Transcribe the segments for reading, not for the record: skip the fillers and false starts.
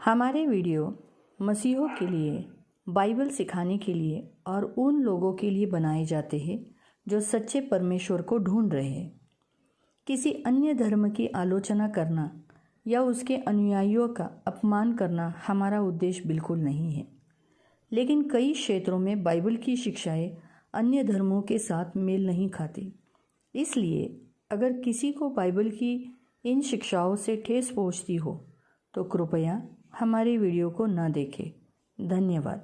हमारे वीडियो मसीहों के लिए, बाइबल सिखाने के लिए और उन लोगों के लिए बनाए जाते हैं जो सच्चे परमेश्वर को ढूंढ रहे हैं। किसी अन्य धर्म की आलोचना करना या उसके अनुयायियों का अपमान करना हमारा उद्देश्य बिल्कुल नहीं है, लेकिन कई क्षेत्रों में बाइबल की शिक्षाएं अन्य धर्मों के साथ मेल नहीं खाती। इसलिए अगर किसी को बाइबल की इन शिक्षाओं से ठेस पहुंचती हो तो कृपया हमारे वीडियो को न देखें। धन्यवाद।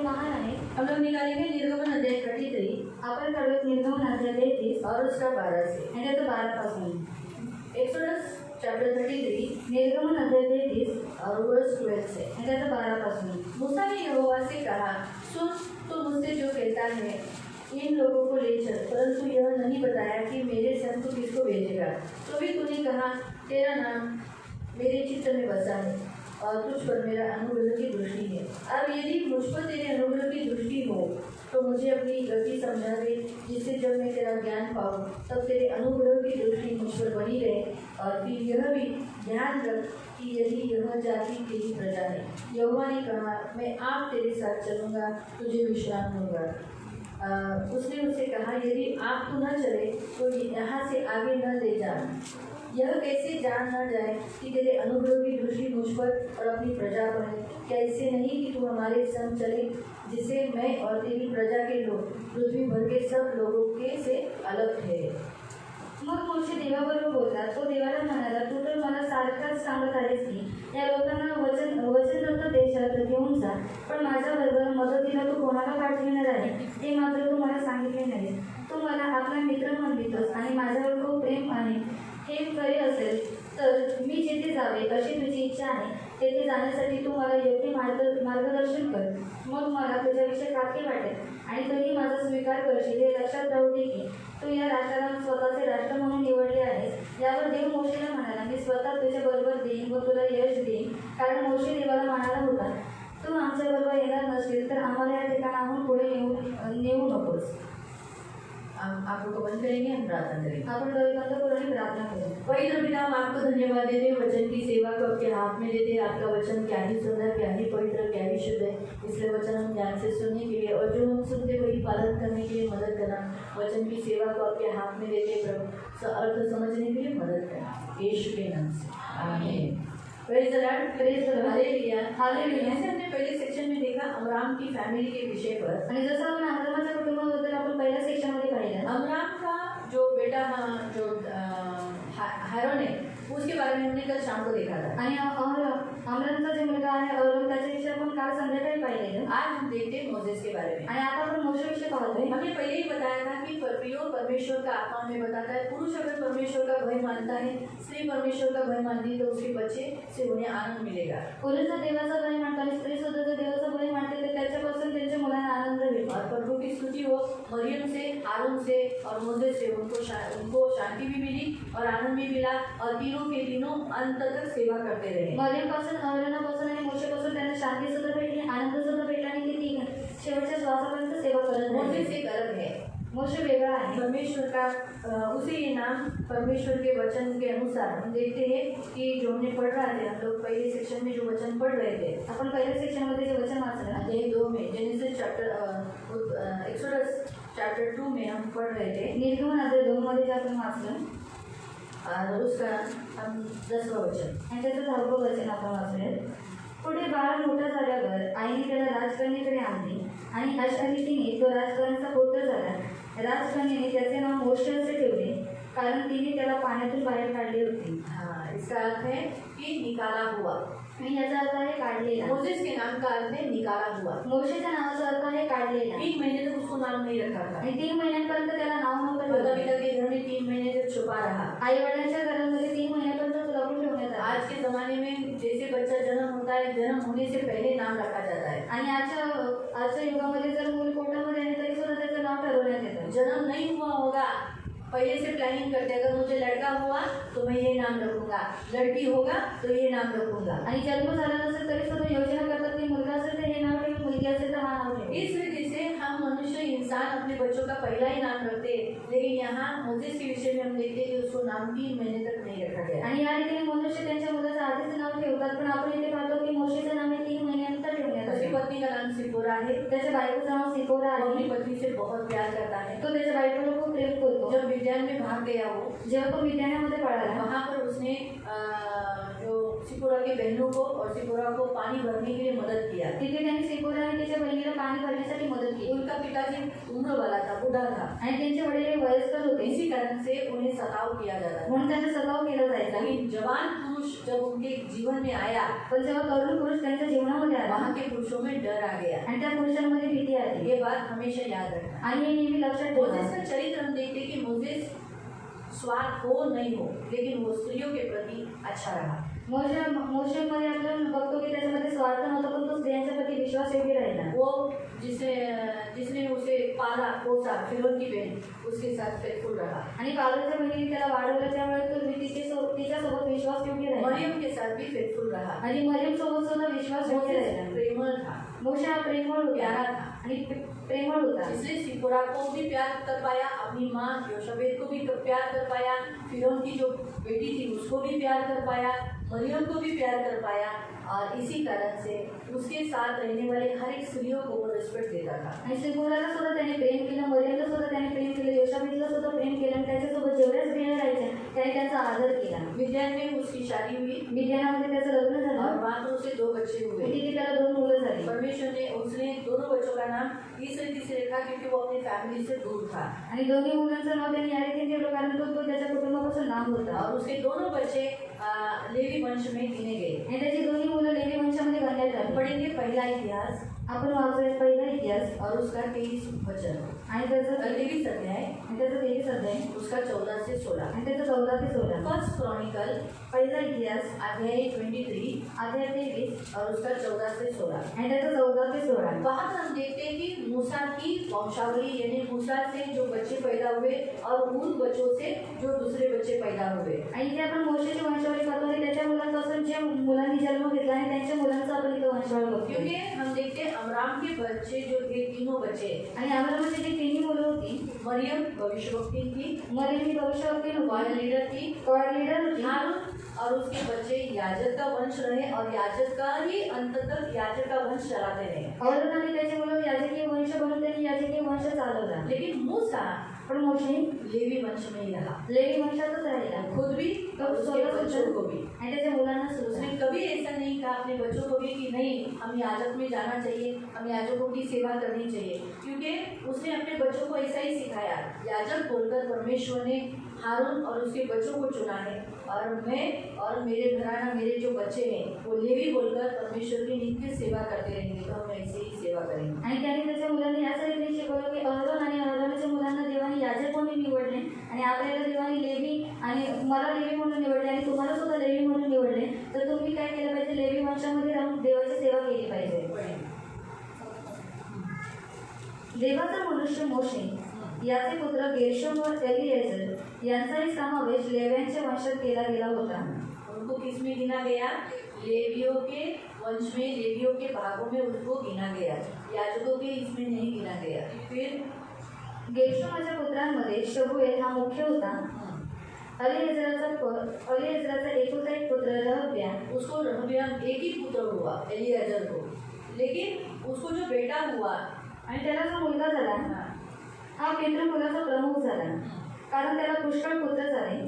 महान आहे। हम लोग निकालेंगे निर्गमन अध्याय 33। आपण काढूया निर्गमन अध्याय 33 और उसका 12 से म्हणजे तो 12 पासून। एक्सोडस चैप्टर 33 निर्गमन अध्याय 33 और वर्स 12 से म्हणजे तो 12 पासून। मूसा ने यहोवा से कहा, सुन, तू मुझसे जो कहता है इन लोगों को ले चल, परंतु यह नहीं बताया कि मेरे संग तू किसको भेजेगा। तो भी तूने कहा, तेरा नाम मेरे चित्त में बसा है और तुझ पर मेरा अनुग्रह की दृष्टि है। अब यदि मुझ पर तेरे अनुग्रह की दृष्टि हो तो मुझे अपनी गति समझा दे, जिससे जब मैं तेरा ज्ञान पाऊँ तब तेरे अनुग्रह की दृष्टि मुझ पर बनी रहे। और फिर यह भी ध्यान रख कि यदि यह जाति तेरी प्रजा है। यहोवा ने कहा, मैं आप तेरे साथ चलूँगा, तुझे विश्राम दूंगा। उसने उससे कहा, यदि आप तू न चले तो यहाँ से आगे न ले जा। यह कैसे जान न जाए कि तेरे अनुग्रह की दृष्टि मुझ पर और अपनी प्रजा पर है। क्या इससे नहीं कि तू हमारे संग चले, जिससे मैं और तेरी प्रजा के लोग पृथ्वी भर के सब लोगों के से अलग ठहरे। मग मोशे देवाबरोबर बोलला। तो देवाला म्हणाला, तू तर मला सारखाच सांगत आहेस की या लोकांना वचनदत्त देशात घेऊन जा, पण माझ्याबरोबर मदतीला तू कोणाला पाठविणार आहे ते मात्र तू मला सांगितले नाहीस। तू मला आपला मित्र म्हणतोस आणि माझ्यावर खूप प्रेम आहे। हे खरे असेल तर मी जिथे जावे अशी तुझी इच्छा आहे तेथे जाण्यासाठी तू मला योग्य मार्गदर्शन कर। मग मला तुझ्याविषयी खात्री वाटेल आणि तरी माझा स्वीकार करशील। हे लक्षात राहू दे की तू या राष्ट्राला स्वतःचे राष्ट्र म्हणून निवडले आहेस। यावर देव मोशेला म्हणाला, मी स्वतः तुझ्या बरोबर देईन व तुला यश देईन। कारण मोशे देवाला म्हणाला होता, तू आमच्या बरोबर येणार नसशील तर आम्हाला या ठिकाणाहून पुढे नेऊ नकोस। आप लोग बंद करेंगे, हम प्रार्थना करेंगे। आप लोग बंद करेंगे, प्रार्थना करेंगे। पवित्र पिता, हम आपको धन्यवाद देते हैं वचन की सेवा को आपके हाथ में देते हैं। आपका वचन क्या ही सुंदर, क्या ही पवित्र, क्या ही शुद्ध है। इसलिए वचन हम ध्यान से सुनने के लिए और जो हम सुनते वही पालन करने के लिए मदद करना। वचन की सेवा को आपके हाथ में देते प्रभु, अर्थ समझने के लिए मदद करना, यीशु के नाम से आमीन। Praise the Lord, praise the Lord, hallelujah, hallelujah. जैसे हमने पहले सेक्शन में देखा अब्राहम की फैमिली के विषय पर, आणि जसं आपण अब्राहमाच्या कुटुंबाबद्दल आपण पहिल्या सेक्शन मध्ये पाहिलं, अब्राहम का जो बेटा जो हारून है उसके बारे में हमने कल शाम को देखा था। आणि अमरानचा जो मुलगा आहे अरोन त्याच्याविषयी आपण काल संध्याकाळी पाहिलेलं। आज हम देखते हैं मोसेस के बारे में। आणि आता आपण मोशेविषयी पाहतोय। हमने पहले ही बताया था कि प्रियो परमेश्वर का आत्मा में बताता है, पुरुष अगर परमेश्वर का भय मानता है, स्त्री परमेश्वर का भय मानती है तो उसके बच्चे से उन्हें आनंद मिलेगा। पुरुष जर देवाचा भय मानतो आणि स्त्री सुद्धा जर देवाचा भय मानते तर त्याच्यापासून त्यांच्या मुलांना आनंद मिळेल। और प्रभु की स्तुति हो, मरियम से, हारून से और मोसेस से उनको शांति भी मिली और आनंद भी मिला और तीनों के तीनों अंत तक सेवा करते रहे। मरियम पासून, अहरोनापासून आणि मोशेपासून त्यांना शांती सुद्धा भेटली, आनंद सुद्धा भेटला आणि ते शेवटच्या श्वासापर्यंत सेवा करत रहे। मोसेस एक अलग है, मोशे वेगळा आहे। परमेश्वर का उसे ये नाम परमेश्वर के वचन के अनुसार हम देखते हैं कि जो हमने पढ़ रहे थे, हम लोग पहले सेक्शन में जो वचन पढ़ रहे थे, अपन पहले सेक्शन मध्ये जे वचन वाचलं अध्याय 2 में, जेनेसिस चैप्टर एक्सोडस चैप्टर 2 में हम पढ़ रहे थे। निर्गमन अध्याय 2 मध्ये जे आपण वाचलं और उसका हम 10वां वचन आणि त्याचं 10वां वचन आपण वाचूया। पुढे बाळ मोठा झाल्यावर आईने त्याला राजकन्येकडे आणले आणि अशा रीतीने तो राजकन्याचा पुत्र झाला। राजकन्येने त्याचे नाव मोशे असे ठेवले, कारण तिने त्याला पाण्यातून बाहेर काढले होते। हाँ, इसका अर्थ है कि निकाला हुआ। याचा अर्थ आहे काढलेला। मोसेस के नाम का अर्थ है निकाला हुआ। मोशेच्या नावाचा अर्थ आहे काढलेला। 3 महीने तक उसको नाम नहीं रखा था आणि 3 महिन्यांपर्यंत त्याला नाव नव्हतं। माता-पिता के घर में 3 महीने तक छुपा रहा। आई वडिलांच्या घरामध्ये 3 महिन्यापर्यंत लपून ठेवण्यात आला। आज के जमाने में जैसे बच्चा जन्म होता है, जन्म होने से पहले नाम रखा जाता है। आणि आजच्या युगामध्ये जर मूल पोटामध्ये आहे तरी सुद्धा त्याचं नाव ठरवण्यात येतं। जन्म नहीं हुआ होगा, पहले से प्लानिंग करते, अगर मुझे लड़का हुआ तो मैं ये नाम रखूंगा, लड़की होगा तो ये नाम रखूंगा। आणि जन्म झाला नसेल तरी सुद्धा योजना करतात की मुलगा असेल तर हे नाव ठेवू, मुलगी असेल तर हा नाव ठेवू। इस रीति से हम मनुष्य इंसान अपने बच्चों का पहला ही नाम रखते हैं, लेकिन यहाँ मोसेस के विषय में हम देखते हैं कि उसको नाम 3 महीने तक नहीं रखा गया। आणि या रीतीने मनुष्य त्यांच्या मुलाचं आधीच नाव शकतात, पण आपण इथे पाहतो की मोशेचं नाव हे 3 महिन्यानंतर ठेवण्यात उसकी आले. पत्नी का नाम सिपोरा है. त्याच्या बायकोचं नाव सिपोरा वो आहे. अपनी पत्नी से बहुत प्यार करता है. तो त्याच्या बायकोला खूप प्रेम करतो. जब विद्यान में भाग गया वो, जेव्हा तो विद्यालयामध्ये पळाला, वहाँ पर उसने जो सिपोरा के बहनों को और सिपोरा को पानी भरने के लिए मदद किया. तिथे त्यांनी सिपोरा आणि त्याच्या बहिणीला पाणी भरण्यासाठी मदत केली. उनका पिताजी उम्र वाला था, बूढ़ा था. आणि त्यांचे वडील हे वयस्कर होते, इसी कारण से उन्हें सताव किया जाता था. म्हणून त्यांचा सताव केला जायचा. लेकिन जवान पुरुष जब उनके जीवन में आया, पण जेव्हा तरुण पुरुष त्यांच्या जीवनामध्ये आला, वहाँ के पुरुषों में डर आ गया. आणि त्या पुरुषांमध्ये भीती आली. ये बात हमेशा याद रखना. आणि हे नेहमी लक्षात मोसेस ठेवा. का चरित्र हम देखते कि मोसेस स्वार्थ हो नहीं हो, लेकिन वो स्त्रियों के प्रति अच्छा रहा. मोशेमध्ये आपण बघतो की त्याच्यामध्ये स्वार्थ नव्हता, पण तो स्त्रियांच्या प्रति विश्वासयोग्य राहिला. वो जिसने उसे पाला पोसा, फिरौन की बहन, उसके साथ फेथफुल रहा. आणि पालकच्या बहिणीने त्याला वाढवलं, त्यामुळे तो तिच्यासोबत विश्वासयोग्य राहिला. मरियम के साथ भी फेथफुल रहा. आणि मरियम सोबत सुद्धा विश्वासयोग्य मोसेस राहिला. प्रेमळ था, मोशे हा प्रेमळ होता प्यारा था. आणि प्रेमळ होता. इसलिए सिपोरा को भी प्यार कर पाया, अपनी माँ योशबेत को भी प्यार कर पाया, फिरौन की जो बेटी थी उसको भी प्यार कर पाया, मरियम को भी प्यार कर पाया. और इसी कारण से उसके साथ रहने वाले हर एक स्त्रियों को वो रिस्पेक्ट देता था. आणि सिपोराला सुद्धा त्याने प्रेम केलं, मरियमला सुद्धा त्याने प्रेम केलं, योशाबेतला सुद्धा प्रेम केलं, आणि त्याच्यासोबत जेवढ्या स्त्रिया राहायच्या त्याने त्यांचा आदर केला. विद्यान में उसकी शादी हुई विद्यानामध्ये त्याचं लग्न और झालं. वहाँ पर उसे 2 बच्चे हुए. तिथे त्याला 2 मुलं झाली. परमेश्वर ने उसने दोनों बच्चों का नाम इस रीति से रखा क्योंकि वो अपनी फैमिली से दूर था. आणि दोन्ही मुलांचं नाव त्यांनी या रीतीने ठेवलं कारण तो त्याच्या कुटुंबापासून लांब होता. और उसके दोनों बच्चे लेवी वंश में गिने गए. आणि त्याची दोन्ही मुलं लेवी वंशामध्ये गणण्यात हम आली. पढ़ेंगे पहला इतिहास आपण वाचूया पहिला इतिहास और उसका 23 वचन. आणि त्याचं 23 अध्याय, 23 अध्याय उसका 14 से 16. आणि त्याचं 14 ते 16. फर्स्ट क्रॉनिकल पहिला इतिहास अध्याय 23 अध्याय 23 और उसका 14 से 16. आणि त्याचं 14 ते 16. वहाँ पर हम देखते हैं कि मूसा की वंशावली यानी मूसा से जो बच्चे पैदा हुए और उन बच्चों से जो दूसरे बच्चे पैदा हुए. आणि इथे आपण मोशेची वंशावली पाहतो आणि त्याच्या मुलांपासून जे मुलांनी जन्म घेतला आणि त्यांच्या मुलांचा आपण इथं वंशावली बघतो. क्योंकि हम देखते हैं अमराम के बच्चे जो थे, तीनों बच्चे, आणि अब्राहमाची जी 3 मुलं होती, मरियम भविष्यवक्ती थी, मरियम ही भविष्यवक्ती रॉयल होती, लीडर थी, रॉयल लीडर होती, हारून और उसके बच्चे याजक का वंश रहे और याजक का ही अंत तक याजक का वंश चलाते रहे. औरत आणि त्याचे मुलं याजकीय वंश बनून त्यांनी याजकीय वंश चालवला. लेकिन मूसा पण मोशे लेवी वंश में ही रहा, लेवी वंशातच राहिला, खुद भी और उसके बच्चों को भी. आणि त्याच्या मुलांना सुद्धा. उसने कभी ऐसा नहीं कहा अपने बच्चों को भी कि नहीं हम याजक में जाना चाहिए, हम याजकों की सेवा करनी चाहिए, क्योंकि उसने अपने बच्चों को ऐसा ही सिखाया. याजक बोलकर परमेश्वर ने हारून और उसके बच्चों को चुना है और मैं और मेरे घराना मेरे जो बच्चे हैं वो लेवी बोलकर परमेश्वर की नित्य सेवा करते रहेंगे. तो हम ऐसे ही सेवा करेंगे. आणि त्याने त्याच्या मुलांनी याच रीतीने शिकवलं की अहरोन आणि अहरोनच्या मुलांना देवाने याजक म्हणून निवडले आणि आपल्याला देवाने लेवी आणि मला लेवी म्हणून निवडले आणि तुम्हाला सुद्धा लेवी म्हणून निवडले. तर तुम्ही काय केलं पाहिजे, लेवी वंशामध्ये राहून देवाची सेवा केली पाहिजे. देवाचा मनुष्य मोशे याचे पुत्र गेर्शोम व एलिएझर यांचाही समावेश लेव्यांच्या वंशात केला गेला होता. उनको किस में गिना गया? लेवियों के वंश में, लेवियों के भागों में उनको गिना गया, याजकों के इसमें नहीं गिना गया. फिर गेर्शोमाच्या पुत्रांमध्ये शबुएल हा मुख्य होता. अलिएझराचा एकुलता एक पुत्र रहब्या, उसको रहब्याम एक ही पुत्र हुआ एलियाजर को, लेकिन उसको जो बेटा हुआ आणि त्याला जो मुलगा झाला हा पितृ कुलाचा प्रमुख झाला कारण त्याला पुष्कळ पुत्र झाले.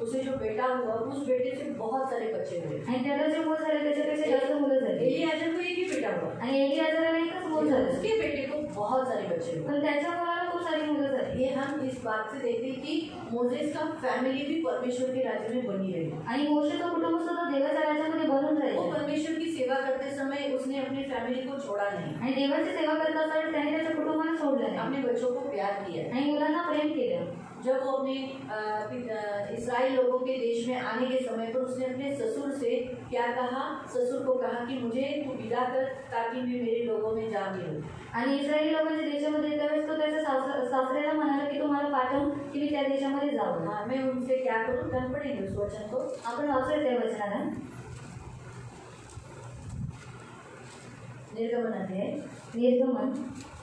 उसे जो बेटा हुआ उस बेटे से बहुत सारे बच्चे हुए. आणि त्याला जे मूल झाले त्याच्यापेक्षा जास्त मुलं झाली. एलियाजर को एक ही बेटा हुआ आणि एलियाजराला एकच मूल झालं, उसके बेटे को बहुत सारे बच्चे हुए. पण त्याच्या मुलाला खूप सारी मुलं झाली. ये हम इस बात से देखते हैं कि मोसेस का फैमिली भी परमेश्वर के राज्य में बनी रही. आणि मोशेचं कुटुंब सुद्धा देवाच्या राज्यामध्ये बनून वो राहिलं. परमेश्वर की सेवा करते समय उसने अपनी फैमिली को छोड़ा नहीं, आणि देवाची सेवा करत असताना त्याने त्याच्या कुटुंबाला सोडलं नाही अपने बच्चों को प्यार किया. आणि मुलांना प्रेम केलं. जब वो अपने इस्राएल लोगों के देश में आने के समय पर उसने अपने ससुर से क्या कहा? ससुर को कहा कि मुझे तू विदा कर ताकि मैं मेरे लोगों में जा मिलूं. आणि इस्रायली लोकांच्या देशामध्ये त्यावेळेस तो त्याच्या सासऱ्याला म्हणाला की तुम्हाला पाठवून की मी त्या देशामध्ये जावं. हाँ, मैं उनसे क्या करूँ? कल पढ़ेंगे उस वचन को. आपण वाचूया त्या वचनाला. निर्गमन अध्याय निर्गमन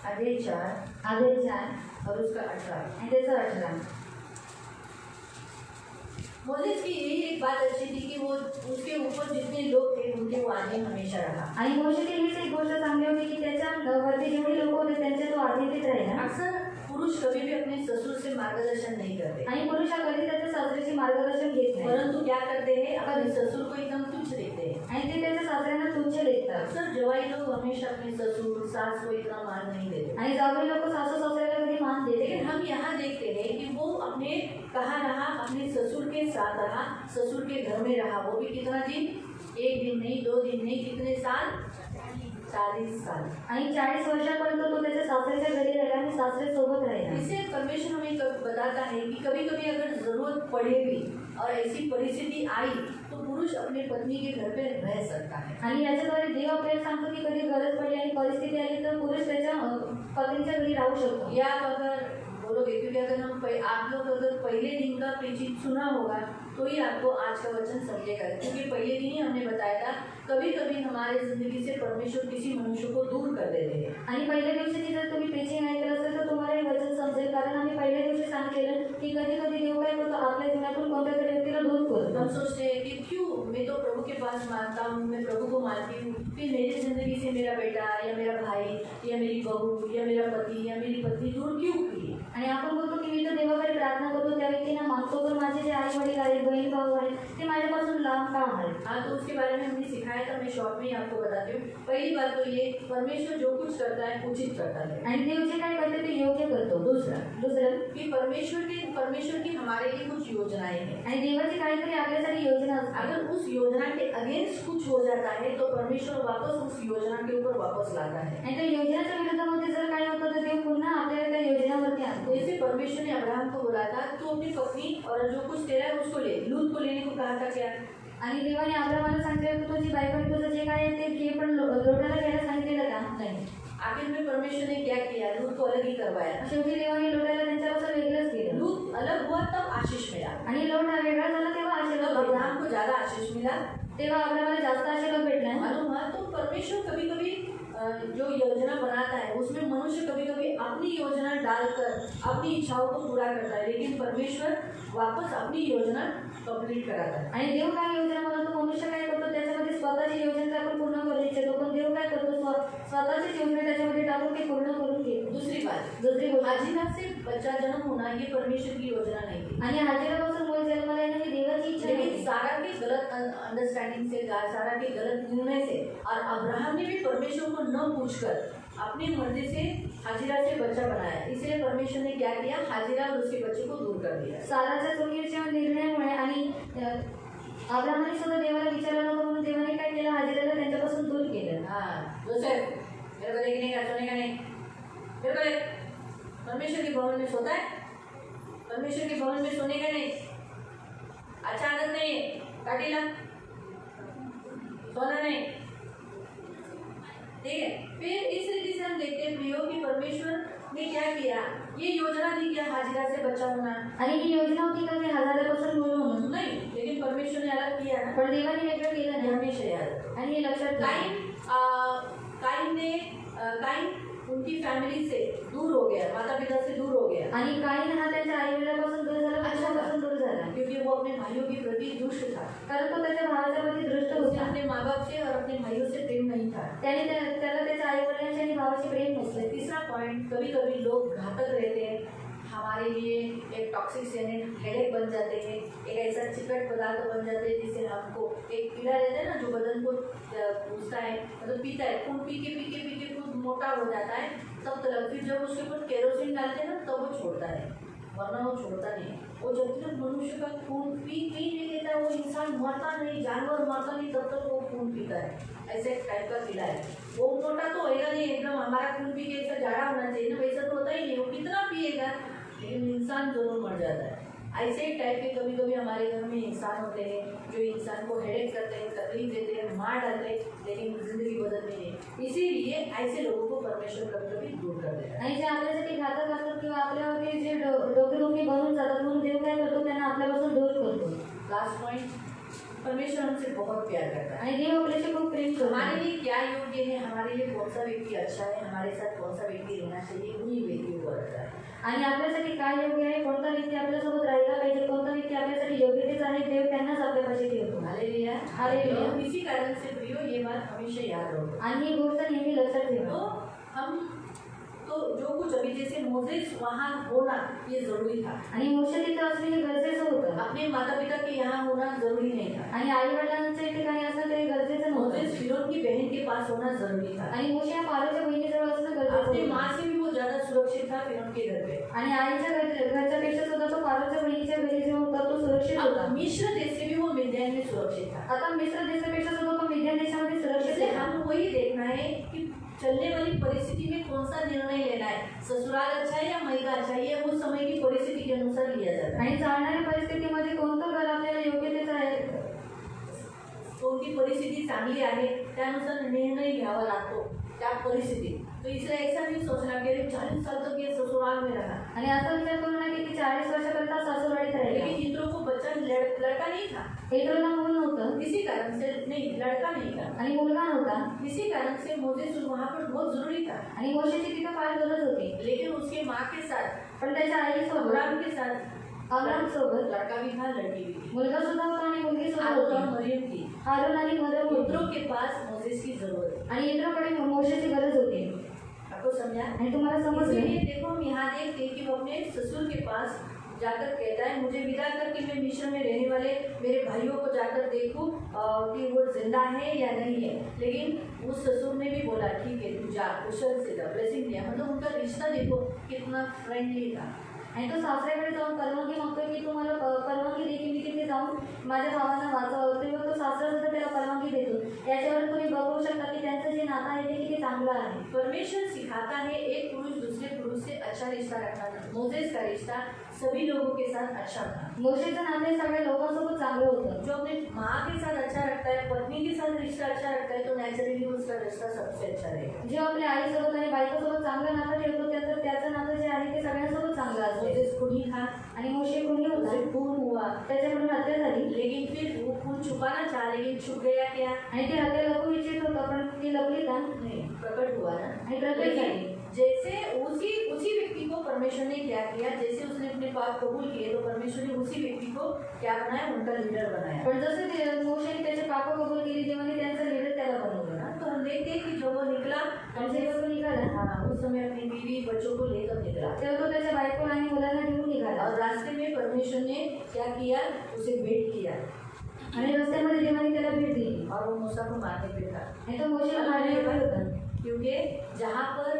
अध्याय 4 अध्याय 4 और उसका 18. आणि त्याचं 18. मोसेस की यही एक बात अच्छी थी कि वो उसके ऊपर जितने लोग थे उनके वो आधीन हमेशा रहा। आणि मोशेची हीच एक गोष्ट चांगली होती की त्याच्या वरती जेवढी लोक होते त्यांच्या तो अधीनीत राहिला. अक्सर पुरुष कभी भी अपने ससुर से मार्गदर्शन नहीं करते, आणि पुरुष हा कधी त्याच्या सासऱ्याचे मार्गदर्शन घेत नाही, परंतु क्या करते हैं अपने ससुर को एकदम तुच्छ देखते हैं. आणि ते त्याच्या सासऱ्यांना तुच्छ लेखतात. अक्सर जवाई लोग हमेशा अपने ससुर सास को इतना मान नहीं देते, आणि जावई लोक सासू सासऱ्याला कधी मान देते. लेकिन हम यहाँ देखते हैं कि वो अपने कहाँ रहा, अपने ससुर के साथ रहा, ससुर के घर में रहा, वो भी कितना दिन, एक दिन नहीं, 2 दिन नहीं, कितने साल, 40 साल. आणि 40 वर्षापर्यंत तो त्याच्या सासऱ्याच्या घरी राहिला आणि सासरे सोबत राहिला. इससे परमेश्वर हमें बताता है कि कभी कभी अगर जरूरत पड़े भी और ऐसी परिस्थिति आई तो पुरुष अपने पत्नी के घर पे रह सकता है. आणि याच्याद्वारे देव आपल्याला सांगतो की कधी गरज पडली आणि परिस्थिती आली तर पुरुष त्याच्या पत्नीच्या घरी राहू शकतो. या आप अगर बोलोगे, क्योंकि अगर आप लोग अगर पहले दिन का प्रीचिंग सुना होगा तो ही आपको आज का वचन समझेगा, क्योंकि पहले दिन ही हमने बताया था कभी कभी हमारे जिंदगी से परमेश्वर किसी मनुष्य को दूर कर देते हैं. आणि पहिल्या दिवशी जर तुम्ही प्रीचिंग ऐकलं असेल तर तुम्हाला हे वचन समजेल, कारण आम्ही पहिल्या दिवशी सांगितलेलं की कधी कधी देव काय करतो आपल्या जीवनातून कोणत्या तरी व्यक्तीला दूर करतो. हम सोचते हैं कि क्यों, मैं तो प्रभु के पास मानता हूँ, मैं प्रभु को मानती हूँ, फिर मेरी जिंदगी से मेरा बेटा या मेरा भाई या मेरी बहू या मेरा पति या मेरी पत्नी दूर क्यों हुई. आणि आपण बोलतो की मी तर देवाकडे प्रार्थना करतो, त्या व्यक्तींना मागतो, पण माझे जे आई वडील आहेत, बहीण भाऊ आहेत ते माझ्यापासून लांब का आहेत. हाँ, तो उसके बारे में हमने सिखाया था, मैं शॉर्ट में ही आपको बताती हूँ. पहली बात तो ये, परमेश्वर जो कुछ करता है उचित करता है, आणि देव जे काय करते ते योग्य करतो. दुसरं कि परमेश्वर की हमारे लिए कुछ योजनाएं हैं. आणि देवाची काहीतरी आपल्यासाठी योजना असते. अगर उस योजना के अगेंस्ट कुछ हो जाता है तो परमेश्वर वापस उस योजना के ऊपर वापस लाता है. आणि त्या योजनेच्या विरोधामध्ये जर काही होतं तर देव पुन्हा आपल्याला त्या योजनावरती आणतो. जैसे परमेश्वर ने अब्राहम को बोला था तू अपनी पत्नी और जो कुछ तेरा है उसको ले, लूत को लेने को कहा था क्या. आणि देवाने अब्राहमाला सांगितलं की तुझी बायको आणि तुझं जे काय आहे ते घे, पण लोटाला घ्यायला सांगितलेलं का नाही. आखिर में परमेश्वर ने क्या किया, लूत को अलग ही करवाया. शेवटी देवाने लोटाला त्यांच्यापासून वेगळंच केलं. लूत अलग हुआ तब आशीष मिला, आणि लोट हा वेगळा झाला तेव्हा आशीर्वाद भेटला. अब्राहम को ज्यादा आशीष मिला, तेव्हा अब्राहमाला जास्त आशीर्वाद भेटला. मालूम हुआ. तो परमेश्वर कभी कभी जो योजना बनाता है उसमें मनुष्य कभी कभी अपनी योजना डालकर अपनी इच्छाओं को पूरा करता है, लेकिन परमेश्वर वापस अपनी योजना कंप्लीट कराता है. आणि देव काय योजना बनवतो, मनुष्य काय करतो त्याच्यामध्ये स्वतःची योजना आपण पूर्ण करू इच्छितो, पण देव काय करतो स्वतःचीच योजना त्याच्यामध्ये टाकून ते पूर्ण करून घेतो. दूसरी दुसरी गोष्ट, हाजिरा से बच्चा जन्म होना ये परमेश्वर की योजना नहीं थी, आणि हाजिरापासून मूळ जन्माला येणं ही देवाची इच्छा लेकिन नाही. सारा के गलत अंडरस्टैंडिंग से, सारा के गलत निर्णय से, और अब्राहम ने भी परमेश्वर को न पूछकर अपनी मर्जी से हाजिरा से बच्चा बनाया. इसलिए परमेश्वर ने क्या किया, हाजिरा और उसके बच्चे को दूर कर दिया. साराच्या चुकीच्या निर्णयामुळे आणि अब्राहमाने सुद्धा देवाला विचारलं नव्हतं म्हणून देवाने काय केलं, हाजिराला त्यांच्यापासून दूर केलं. हाँ, जोसेफ मेरे को देखने का, सोने का नहीं, मेरे को देख, परमेश्वर के भवन में सोता है, परमेश्वर के भवन में सोने का नहीं, अच्छा आदत नहीं है, काटीला सोना नहीं. ठीक है. फिर इस रीति से हम देखते हैं प्रियो कि परमेश्वर ने क्या किया, ये योजना थी क्या हाजिरा से बच्चा होना, आणि ही योजना होती का ते हाजारापासून मूळ म्हणून नहीं, लेकिन परमेश्वर ने अलग किया ना, पण देवाने वेगळं केलं ये नाही. हमेशा याद. आणि हे लक्षात ठेवा. काइन उनकी फैमिली से दूर हो गया, माता पिता से दूर हो गया, आणि काही हा त्यांच्या आई वडिलांपासून दूर झाला, पक्षापासून दूर झाला, क्योंकि वो अपने भाइयों के प्रति दुष्ट था. कारण तो त्याच्या भावाच्या प्रती दृष्ट उसने होता. अपने माँ बाप से और अपने भाइयों से प्रेम नहीं था. त्याने त्याला त्याच्या आई वडिलांशी आणि भावाशी प्रेम नसले. तीसरा पॉइंट, कभी कभी लोग घातक रहते हैं हमारे लिए, एक टॉक्सिक हेडेक बन जाते हैं, एक ऐसा चिकट पदार्थ बन जाते हैं जिससे हमको एक कीड़ा रहता है ना जो बदन को घुसता है, मतलब पीता है, खून पी के खूब मोटा हो जाता है, तब तक फिर जब उसके ऊपर केरोसिन डालते हैं ना तब वो छोड़ता है, वरना वो छोड़ता नहीं. वो जब तक मनुष्य का खून पी नहीं लेता वो इंसान मरता नहीं, जानवर मरता नहीं, तब तक वो खून पीता है. ऐसे एक टाइप का कीड़ा है. वो मोटा तो होएगा नहीं एकदम, हमारा खून पी के ऐसा जाड़ा होना चाहिए ना, वैसा तो होता ही नहीं. वो कितना पिएगा, लेकिन इंसान जरूर मर जाता है. ऐसे ही टाइप के कभी कभी हमारे घर में इंसान होते हैं जो इंसान को हेडेक करते हैं, तकलीफ देते हैं, मार डालते हैं, लेकिन जिंदगी बदलती नहीं. इसीलिए ऐसे लोगों को परमेश्वर कभी कभी दूर कर देता है. आणि जे आपल्यासाठी घातक असतात किंवा आपल्यावरती जे डोकेदुखी बनून जातात म्हणून देव काय करतो, त्यांना आपल्यापासून दूर करतो. लास्ट पॉइंट, परमेश्वर हमसे बहुत प्यार करता है. आणि देव आपल्याशी खूप प्रेम करतो. हमारे लिए क्या योग्य है, हमारे लिए कौन सा व्यक्ति अच्छा है, हमारे साथ कौन सा व्यक्ति रहना चाहिए, उन्हीं व्यक्तियों को रखता है. आणि आपल्यासाठी काय योग्य आहे, कोणता व्यक्ती आपल्यासोबत राहिला पाहिजे, कोणता व्यक्ती आपल्यासाठी योग्यतेच आहे परिचिती होतो. Hallelujah hallelujah. तो इसी कारण से प्रियो ये बात हमेशा याद रखो. आणि ही गोष्ट नेहमी लक्षात तो ठेवा. हम तो जो कुछ अभी जैसे मोसेस वहाँ होना ये जरूरी था. आणि मोशे तिथे असणे हे गरजेचं होतं. अपने माता पिता के यहाँ होना जरूरी नहीं था. आणि आई वडिलांच्या ठिकाणी असणं ते गरजेचं नव्हतं. मोसेस फिरौन की बहन के पास होना जरूरी था. आणि मोशे या फारोच्या बहिणीजवळ असणं गरजेचं अपनी होतं. माँ से भी वो ज्यादा सुरक्षित था फिरौन के घर पे. आणि आईच्या घरच्या पेक्षा सुद्धा तो फारोच्या बहिणीच्या घरी जो होता तो सुरक्षित होता. अब मिस्र देश से भी वो मिद्यान में सुरक्षित था. आता मिस्र देशापेक्षा सुद्धा तो मिद्यान देशामध्ये सुरक्षित इसलिए होता. हम वही देखना है कि चलने वाली परिस्थिति में कौन सा निर्णय लेना है. ससुराल अच्छा है या मैदा अच्छा है, ये उस समय की परिस्थिति के अनुसार लिया जाता है. आणि चालणाऱ्या परिस्थितीमध्ये कोणतं घर आपल्याला योग्यतेचं आहे. कोणती परिस्थिती चांगली आहे त्यानुसार निर्णय घ्यावा लागतो त्या परिस्थितीत. तो इसलिए ऐसा नहीं सोचना कि अरे 40 साल तक ये ससुराल में रहा. आणि असा विचार करू नये की 40 वर्षाकरता सासूरवाडीत राहिला. लेकिन इंद्रो को बच्चा लड़का नहीं था. इद्रोला मूल नव्हतं इसी कारण से नहीं लड़का नहीं था. आणि मुलगा नव्हता. इसी कारण से मोसेस वहाँ पर बहुत जरूरी था. आणि मोशेची तिथं फार गरज होती. लेकिन उसके माँ के साथ पण त्याच्या आईसोबत अब्राहम के साथ अब्राहम सोबत लड़का भी था लड़की भी थी. मुलगा सुद्धा होता आणि मुलगी सुद्धा हारून और होती. मरियम थी. हारून आणि मदर पुत्रों होती. के पास मोसेस की जरूरत है. आणि इद्रोकडे मोशेची गरज होती. आपको समझा. आणि तुम्हाला समजलं. इसलिए देखो हम यहाँ देखते हैं कि वो अपने ससुर के पास जाकर कहता है मुझे विदा करके मैं मिस्र में रहने वाले मेरे भाइयों को जाकर देखूं कि वो जिंदा है या नहीं है. लेकिन उस ससुर ने भी बोला ठीक है तू जा, कुशल से जा, ब्लेसिंग दिया. मतलब उनका रिश्ता देखो कितना फ्रेंडली था. आणि तो सासऱ्याकडे जाऊन परवानगी मागतोय की तुम्हाला परवानगी दे की मी तिथे जाऊन माझ्या भावांना वाचवावं. तेव्हा तो सासरा सुद्धा त्याला परवानगी देतो. याच्यावर तुम्ही बघू शकता की त्यांचं जे नातं आहे ते किती चांगलं आहे. परमेश्वर सिखाता है एक पुरुष दूसरे पुरुष से अच्छा रिश्ता रखना. मोसेस का रिश्ता सभी लोगों के साथ अच्छा था. मोशेचं नाते सगळ्या लोकांसोबत चांगलं होतं. जो अपने माँ के साथ अच्छा रखता है, पत्नी के साथ रिश्ता अच्छा रखता है, तो नेचुरली उसका रिश्ता सबसे अच्छा रहेगा. जे आपल्या आईसोबत आणि बायकोसोबत चांगलं नातं ठेवतो त्याचं नातं जे आहे ते सगळ्यांसोबत चांगलं असतं. मोसेस खुद ही था. आणि मोशे कोणी होता. उसे खून हुआ. त्याच्याकडून हत्या झाली. लेकिन फिर वो खून छुपाना चाहा लेकिन छुप गया क्या. आणि ती हत्या लपू इच्छित होतं पण ती लपली का. नहीं, प्रकट हुआ ना. आणि प्रकट झाली. जैसे उसी व्यक्ति को परमेश्वर ने क्या किया, जैसे उसने अपने पाप कबूल किए तो परमेश्वर ने उसी व्यक्ति को क्या बनाया, उनका लीडर बनाया. पण जसं ते मोशेने त्याचे पाप कबूल केली देवाने त्यांचा लीडर त्याला बनवलं ना. तो हम देखते हैं कि जब वो निकला आणि जेव्हा तो निघाला हाँ उस समय अपनी बीवी बच्चों को लेकर निकला. तेव्हा तो त्याच्या बायको आणि मुलांना घेऊन निघाला. और रास्ते में परमेश्वर ने क्या किया, उसे भेंट किया. आणि रस्त्यामध्ये देवाने त्याला भेट दिली. और वो मूसा को मारने पे था. आणि तो मोशेला मारण्यावर होता. क्योंकि जहाँ पर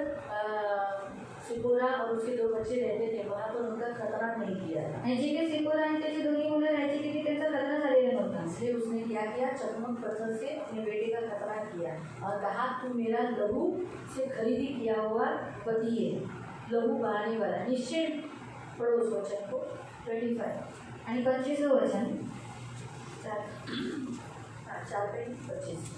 सिपोरा और उसके 2 बच्चे रहते थे वहाँ पर उनका खतरा नहीं किया था. आणि जिथे सिपोरा आणि त्याची दोन्ही मुलं राहायची तिथे त्यांचा खतरा झालेला नव्हता. इसलिए उसने क्या किया, चकमक पत्थर से अपने बेटे का खतरा किया और कहा तू मेरा लहू से खरीदी किया हुआ पति है, लहू बहाने वाला. निश्चय पढ़ो उस वचन को 25 आणि 25 वचन 4:25.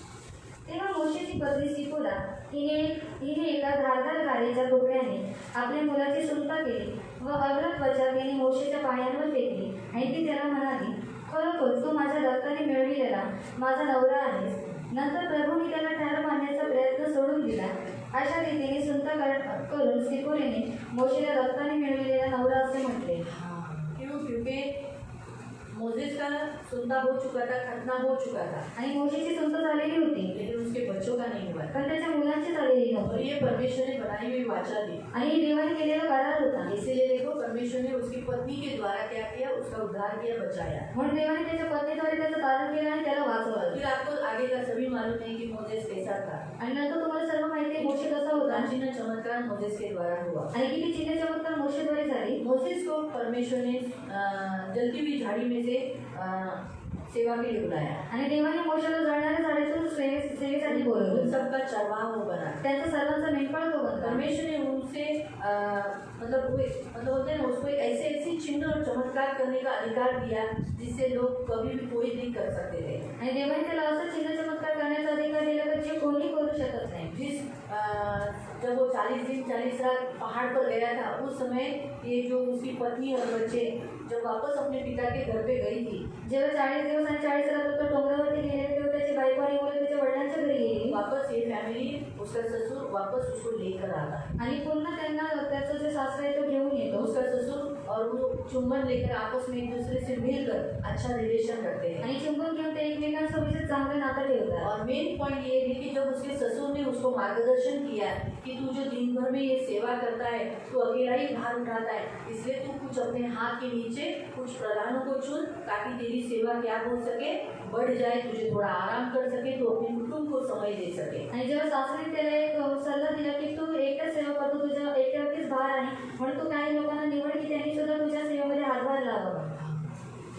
तेव्हा मोशेची पत्नी सिपोरा हिने एका धारदार गारेच्या तुकड्याने आपल्या मुलाची सुटका केली व अग्र त्वचा तिने मोशेच्या पायांवर फेकली आणि ती त्याला म्हणाली खरोखर तू माझ्या रक्ताने मिळविलेला माझा नवरा आहेस. नंतर प्रभूने त्याला ठार मारण्याचा प्रयत्न सोडून दिला. अशा रीतीने सुनता करून सिपोरेने मोशेला रक्ताने मिळविलेला नवरा असे म्हटले. क्योंकि मोसेस का सुनता हो चुका था, खतना हो चुका था. आणि मोशेची सुनता झालेली होती लेकिन उसके बच्चों का नहीं हुआ. पण त्याच्या मुलांची झालेली और नव्हती. ये परमेश्वर ने बनाई हुई वाचा थी. आणि ही देवाने केलेला करार होता. इसीलिए देखो परमेश्वर ने उसकी पत्नी के द्वारा क्या किया, उसका उद्धार किया, बचाया. म्हणून देवाने त्याच्या पत्नीद्वारे त्याचं कारण केलं आणि त्याला वाचवलं. फिर आपको आगे का सभी मालूम है कि मोसेस कैसा था. आणि नंतर तुम्हाला सर्व माहिती आहे मोशे कसा होता प्राचीन चमत्कार मोसेस के द्वारा हुआ. आणि किती चिन्ह चमत्कार मोशेद्वारे झाली. मोसेस को परमेश्वर ने जलती हुई झाड़ी में से सेवा के लिए बुलाया. आणि देवाने मोशेला जळणाऱ्या झाडातून सेवेसाठी उन बोलवलं. सबका चरवाहा वो बना. त्यांचा सर्वांचा मेंढपाळ तो बनला. परमेश्वर ने उनसे मतलब बोलते हैं ना उसको ऐसे चिन्ह और चमत्कार करने का अधिकार दिया जिससे लोग कभी भी कोई नहीं कर सकते थे. आणि देवाने त्याला असं चिन्ह चमत्कार करण्याचा अधिकार दिला तर जे कोणी करू शकत नाही. जब वो 40 दिन 40 रात पहाड़ पर गया था उस समय ये जो उसकी पत्नी और बच्चे जब वापस अपने पिता के घर पे गई थी, जेव्हा 40 दिवस आणि 40 रात्र तो डोंगरावरती गेले तेव्हा त्याची बायको आणि मुलं त्याच्या वडिलांच्या घरी गेली. वापस ये फैमिली उसका ससुर वापस उसको लेकर आता है. आणि पुन्हा त्यांना त्याचं जे सासरा आहे तो घेऊन येतो. उसका ससुर और वो चुंबन लेकर आपस में एक दूसरे से मिलकर अच्छा रिलेशन करते हैं। आणि चुंबन घेऊन ते एकमेकांसोबत चांगलं नातं ठेवतात. और मेन पॉइंट ये है कि जब उसके ससुर ने उसको मार्गदर्शन किया कि तू जो दिन भर में ये सेवा करता है, तू अकेला ही भार उठाता है, इसलिए तू कुछ अपने हाथ के नीचे कुछ प्रधानों को चुन ताकि तेरी सेवा क्या हो सके, बढ़ जाए, तुझे थोड़ा आराम कर सके, तू अपने कुटुंब को समय दे सके। आणि जेव्हा सासूने त्याला एक सल्ला दिला की तू एकटाच सेवा करतो, तुझ्या एकट्यावरतीच भार आहे, म्हणून तू काही लोकांना निवड की त्यांनी सुद्धा तुझ्या सेवेमध्ये हातभार लावावा.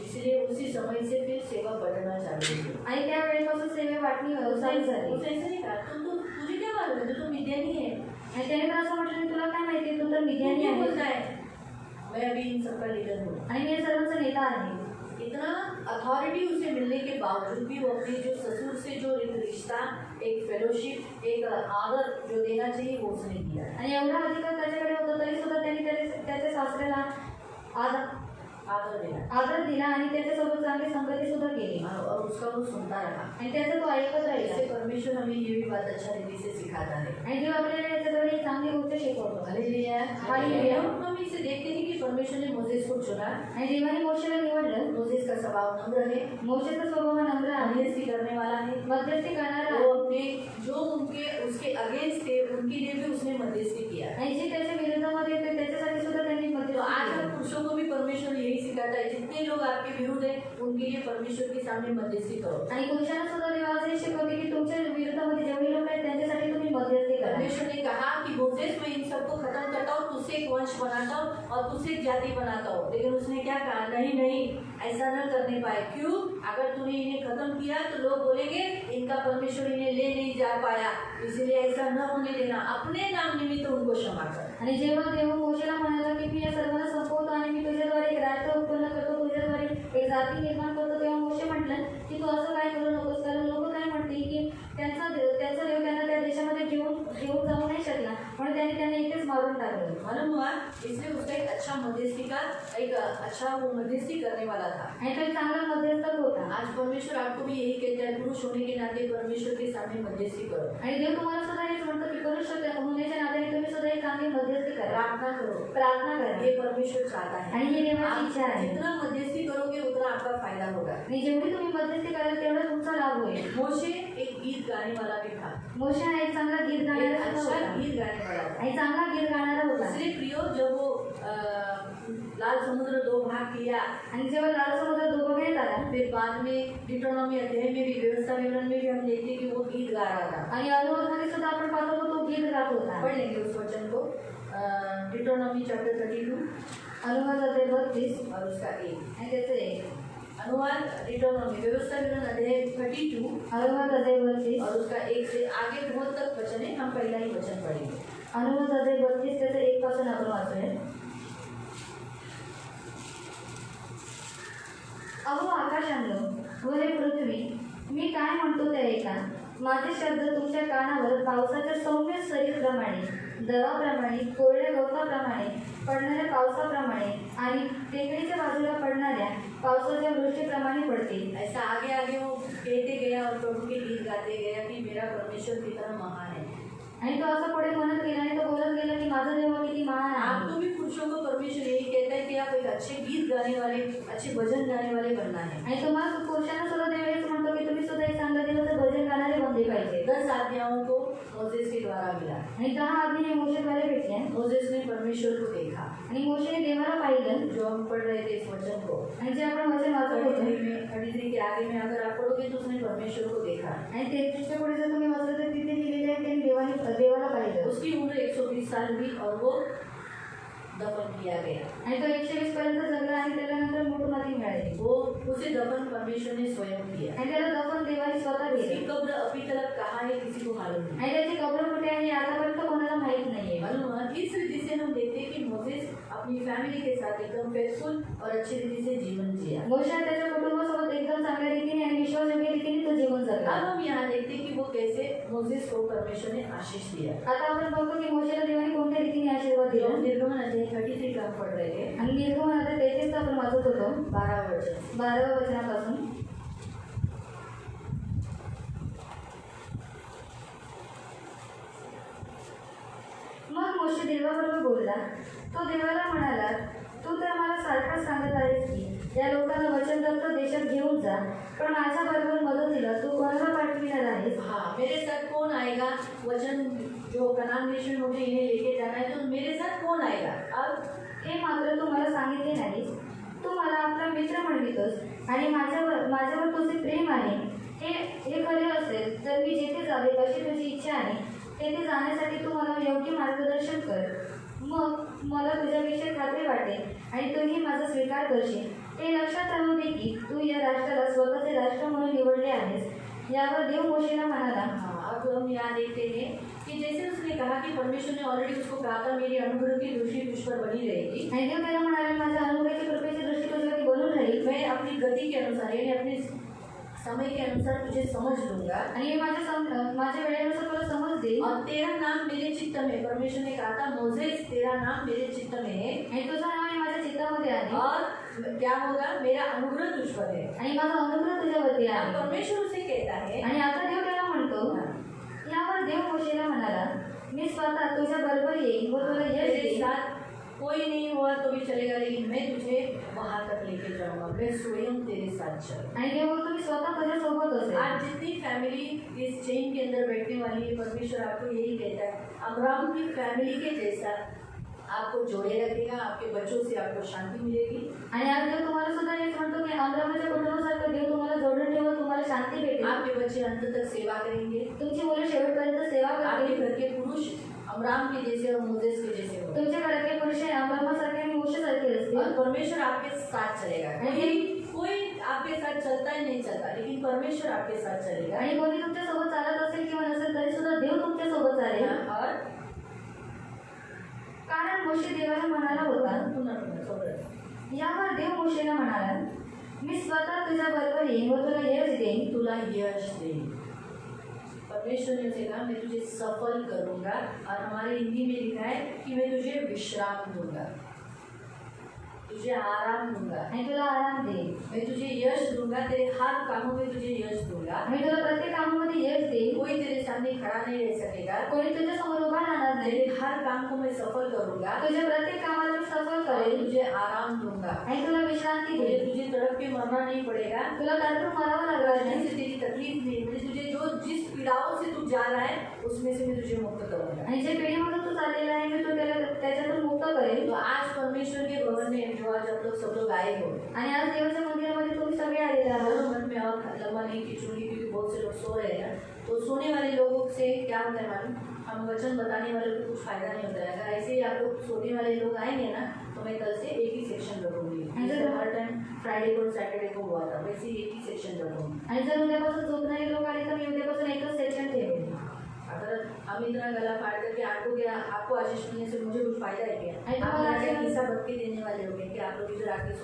इसलिए उसी समय से फिर सेवा बढ़ना चालू हुई। आणि त्या वेळेपासून सेवा वाटणी व्यवसाय झाली. उसने ऐसा नहीं कहा तुझे क्या मालूम है, तो मिडियानी है। आणि त्याने तर असं म्हटलं की तुला काय माहिती, तू तर मिडियानी क्या आहे. बोलता है, मैं अभी इन सबका लीडर हूँ। आणि मी या सर्वांचा नेता आहे. इतना अथॉरिटी उसे मिलने के बावजूद भी वो अपने जो ससुर से जो एक रिश्ता, एक फेलोशिप, एक आदर जो देना चाहिए वो उसने दिया। आणि एवढा अधिकार त्याच्याकडे होता तरी सुद्धा त्यांनी त्याच्या सासऱ्याला आदर दिला आणि त्याच्यासोबत चांगली संगती सुद्धा केली. और उसका वो सुनता रहा। आणि त्याचा तो ऐकत राहिला. इससे परमेश्वर हमें ये भी बात अच्छा रीति से सिखाता है। आणि जेव्हा आपल्याला याच्याद्वारे एक चांगली गोष्ट शिकवतो. हालेलुया। हालेलुया। हम इसे देखते हैं कि परमेश्वर ने मोसेस को चुना। आणि देवाने मोशेला निवडलं. मोसेस का स्वभाव नम्र है, मोशेचा स्वभाव नम्र आहे, मध्यस्थी करने वाला है, मध्यस्थी करणारा वो आहे. अपने जो उसके अगेंस्ट थे उनके लिए भी उसने मध्यस्थी किया। आणि जे त्याच्या विरोधामध्ये येते त्याच्यासाठी सुद्धा त्यांनी तो मध्यस्थी आज केली. हम पुरुषों को भी परमेश्वर यही सिखाता है, जितने लोग आपके विरुद्ध हैं उनके लिए परमेश्वर के सामने मध्यस्थी करो। आणि पुरुषांना सुद्धा देव आज हे शिकवते की तुमच्या विरोधामध्ये जेवढे लोक आहेत त्यांच्यासाठी तुम्ही मध्यस्थी करा. परमेश्वर ने कहा कि मोसेस मैं इन सबको खत्म करता हूँ, तुझसे एक वंश बनाता हूँ और तुझसे एक जाति बनाता हूँ। लेकिन उसने क्या कहा, नहीं नहीं ऐसा न करने पाए। क्यों? अगर तूने इन्हें खत्म किया तो लोग बोलेंगे इनका परमेश्वर इन्हें ले नहीं जा पाया, इसलिए ऐसा न होने देना, अपने नाम निमित्त उनको क्षमा कर। आणि जेव्हा देव मोशेला म्हणाला की मी या सर्वांना संपवतो आणि मी तुझ्याद्वारे एक राष्ट्र उत्पन्न करतो, तुझ्याद्वारे एक जाती निर्माण करतो, तेव्हा मोशे म्हटलं की तू असं काय करू नकोस, कारण लोक काय म्हणतील की त्यांचा देव त्यांना त्या देशामध्ये घेऊन जाऊ नाही शकला, म्हणून त्यांनी इथेच मारून टाकलं. मालूम हुआ, इसलिए उसका एक अच्छा मध्यस्थी का एक अच्छा वो मध्यस्थी करने वाला था। आणि तो एक चांगला मध्यस्थक होता. आज परमेश्वर आपको भी यही कहता है, पुरुष होने के नाते परमेश्वर के सामने मध्यस्थी करो। आणि देव तुम्हाला सुद्धा हेच म्हणतो की पुरुष होण्याच्या नात्याने तुम्ही सुद्धा एक चांगली मध्यस्थी करा, प्रार्थना करो, प्रार्थना करा. ये परमेश्वर चाहता है। आणि ही देवाची इच्छा आप आहे. जितना मध्यस्थी करोगे उतना आपका फायदा होगा। आणि जेवढी तुम्ही मध्यस्थी कराल तेवढा तुमचा लाभ होईल. मोशे एक गीत गाने वाला भी था, मोशे हा एक चांगला गीत एक गाणारा अच्छा होता गीत गाने वाला था। आणि चांगला गीत गाणारा होता. इसलिए प्रियो जब वो लाल समुद्र दो भाग किया, आणि जेव्हा लाल समुद्र दोघे आला, फिर बाद में डिटोनॉमी अध्याय में भी, व्यवस्था विवरण में भी हम देखते हैं कि वो गीत गा रहा था। आणि अनुवादमध्ये सुद्धा आपण पाहतो की तो गीत गात होता. पढ़ लेंगे उस वचन को, डिटोनॉमी चैप्टर 32 अनुवाद अध्याय 32 और उसका 1। आणि त्याचं 1. अनुवाद डिटोनॉमी व्यवस्था विवरण अध्याय 32 अनुवाद अध्याय 32 और उसका 1 से आगे बहुत तक वचन है, हम पहला ही वचन पढ़ेंगे। अनुवाद अध्याय 32 त्याचं 1 पासून आपण वाचूया. अहो आकाशांनो व हे पृथ्वी, मी काय म्हणतो ते ऐका. माझे शब्द तुमच्या कानावर पावसाच्या सौम्य सरीप्रमाणे, दवाप्रमाणे, कोरड्या गवताप्रमाणे, पडणाऱ्या पावसाप्रमाणे आणि टेकडीच्या बाजूला पडणाऱ्या पावसाच्या वृष्टीप्रमाणे पडतील. ऐसा आगे आगे वो कहते गया और प्रभु के गीत गाते गया कि मेरा परमेश्वर कितना महान है। आणि तो असं पुढे म्हणत गेला आणि तो बोलत गेला की माझा देव किती महान आहे. आपको भी पुरुषों को परमेश्वर यही कहता है कि आप एक अच्छे गीत गाने वाले, अच्छे भजन गाने वाले बनना है। आणि तुम्हाला पुरुषांना सुद्धा देव हेच म्हणतो की तुम्ही सुद्धा एक चांगल्या देवाचं भजन गाणारे बनले पाहिजे. 10 आज्ञाओं को मोसेस के द्वारा मिला। आणि 10 आज्ञा मोशेद्वारे भेटल्या. मोसेस ने परमेश्वर को देखा, आणि मोशेने देवाला पाहिलं. जो हम पढ़ रहे थे इस वचन को, आणि जे आपण वचन वाचत होतो 33 के आगे में अगर आप पढ़ोगे तो उसने परमेश्वर को देखा। आणि 33च्या पुढे जर तुम्ही वाचलं तर तिथे लिहिलेले आहे त्यांनी देवाला पाहिलं. उसकी उम्र 120 साल हुई और वो दफन किया गया। आणि तो 120 पर्यंत जगला आणि त्यानंतर मृत्यूमाती मिळाली. वो उसे दफन परमेश्वर ने स्वयं किया। आणि त्याला दफन देवाने स्वतः उसकी केलं. कब्र अभी तक कहाँ है किसी को मालूम नहीं। आणि त्याची कब्र कुठे आहे आतापर्यंत कोणाला माहित नाहीये. मालूम है, इस रीति से हम देखते हैं कि मोसेस अपनी फैमिली के साथ एकदम फेथफुल और अच्छी रीति से जीवन जिया। मोशे त्याच्या कुटुंबासोबत एकदम चांगल्या रीतीने आणि विश्वासयोग्य रीतीने तो जीवन जगला. अब हम यहाँ देखते हैं कि वो कैसे मोसेस को परमेश्वर ने आशीष दिया। आता आपण बघतो की मोशेला देवाने कोणत्या रीतीने आशीर्वाद जो दिला. हम निर्गमन अध्याय 33 का हम पढ़ रहे थे, आणि निर्गमन अध्याय 33 आपण वाचत होतो 12 वचन। 12व्या वचनापासून. मग मोशे देवाबरोबर बोलला. तो देवाला म्हणाला, तू तर मला सारखं सांगत आहेस की या लोकांना वचनदत्त देशात घेऊन जा, पण माझ्याबरोबर मदतीला तू कोणाला पाठविणार आहेस? हाँ, मेरे साथ कौन आएगा? वचन जो कनान देश में मुझे इन्हें लेके जाना है, तो मेरे साथ कौन आएगा? अब हे मात्र तू मला सांगितले नाहीस. तू मला आपला मित्र म्हणवितोस आणि माझ्यावर तुझे प्रेम आहे. हे खरे असेल तर मी जेथे जावे अशी तुझी इच्छा आहे तेथे जाण्यासाठी तू मला योग्य मार्गदर्शन कर. मग मला तुझ्याविषयी खात्री वाटेल आणि तूही माझा स्वीकार करशील. हे लक्षात राहू दे की तू या राष्ट्राला स्वतःचे राष्ट्र म्हणून निवडले आहेस. यावर देव मोशेला म्हणाला. हाँ, अब हम यहाँ देखते हैं कि जैसे उसने कहा कि परमेश्वर ने ऑलरेडी उसको कहा था मेरी अनुग्रह की दृष्टि तुझ पर बनी रहेगी. आणि देव त्याला म्हणाले, माझ्या अनुग्रहाची कृपेची दृष्टी तुझ्यावरती बनून राहील. मैं अपनी गति के अनुसार यानी अपने समय के अनुसार तुझे समझ लूंगा आणि हे माझ्या वेळेनुसार तुला समज देईल. और तेरा नाम मेरे चित्त में, परमेश्वर ने कहा था मोसेस तेरा नाम मेरे चित्त में है आणि तुझं नाव हे माझ्या चित्तामध्ये आहे और क्या होगा? मेरा अनुग्रह तुझ पर है. आणि माझा अनुग्रह तुझ्यावरती अब आहे. परमेश्वर उसे कहता है आणि आता देव त्याला म्हणतो. यावर देव मोशेला म्हणाला, मी स्वतः तुझ्या बरोबर येईन व तुला यश तेरे देईन. साथ कोई नहीं हुआ तो भी चलेगा, लेकिन मैं तुझे वहां तक लेके जाऊंगा. मैं स्वयं तेरे साथ चल. आणि देव बोलतो, मी स्वतः तुझ्या सोबत असेल. आज जितनी फैमिली इस चेन के अंदर बैठने वाली है, परमेश्वर आपको यही कहता है अब्राहम की फैमिली के जैसा आपको जोड़े रखेगा. आपके बच्चों से आपको शांति मिलेगी. आणि आज देव तुम्हाला सुद्धा हेच म्हणतो की अब्राहमाच्या कुटुंबासारखं देव तुम्हाला जोडून ठेवून तुम्हाला शांती भेटेल. आपके बच्चे अंत तक सेवा करेंगे. तुमची मुलं शेवटपर्यंत सेवा आपके करतील. घर के पुरुष अब्राहम के जैसे और मोसेस के जैसे होंगे. तुमच्या घरातले पुरुष अब्राहमासारखे आणि मोशेसारखे और असतील. परमेश्वर आपके साथ चलेगा. कोई आपके साथ चलता ही नहीं चलता, लेकिन परमेश्वर आपके साथ चलेगा. आणि कोणी तुमच्या सोबत चालत असेल किंवा नसेल तरी सुद्धा देव तुमच्या सोबत चालेल. और कारण मोशे देवाला म्हणाला होता. यावर देव मोशेला म्हणाला, मी स्वतः तुझ्या बरोबर येईन व तुला यश देईन. तुला यश देईन. परमेश्वर ने उसे कहा मैं तुझे सफल करूंगा. और हमारे हिंदी में लिखा है कि मैं तुझे विश्राम दूंगा, तुझे आराम दूंगा, आणि तुला आराम देईन. मैं तुझे यश दूंगा. तेरे हर कामों में तुझे यश दूंगा. मी तुला प्रत्येक कामामध्ये यश देईन. कोई तेरे सामने खड़ा नहीं रह सकेगा. कोणी तुझ्या समोर उभा राहणार नाही. तेरे हर काम को मैं सफल करूंगा. तुझ्या प्रत्येक कामाला मी सफल और करेन तुझे आराम दूंगा. आणि तुला विश्रांती मुझे देईन. तुझे तड़प के मरना नहीं पड़ेगा. तुला तडपून मरावं लागणार जिससे नाही. तेरी तकलीफ नहीं, मुझे तुझे जिस पीड़ाओं से तू जा रहा है उसमें से मैं तुझे मुक्त करूंगा. आणि जे पिढीमधून तू चाललेला आहे मी तो त्याच्यातून मुक्त करेन. तो आज परमेश्वर के भवन में जो आज आप लोग सब लोग आए हो, आणि आज देवाच्या मंदिरामध्ये तुम्ही सगळे आलेले आहात. दोनों मन में और लंबा नहीं खींचूंगी क्योंकि बहुत से लोग सो रहे हैं. तो सोने वाले लोगों से क्या होता है मालूम? हम वचन बताने वाले को कुछ फायदा नहीं होता है. अगर ऐसे ही आप लोग सोने वाले लोग आएंगे ना तो मैं कल से एक ही सेक्शन रखूंगी. जैसे हर टाइम फ्राइडे को सैटरडे को हुआ था वैसे ही एक ही सेक्शन रखूंगी. आणि जर उद्यापासून झोपणारे लोक आले तर मी उद्यापासून एकच सेक्शन ठेवेन. अगर हम इतना गला फाड़ करके आपको आशीष मिलने से मुझे कुछ फायदा है क्या? नहीं, आप तुम्हारा मुझे हिस्सा बद के देने वाले हो कि आप लोग इधर आके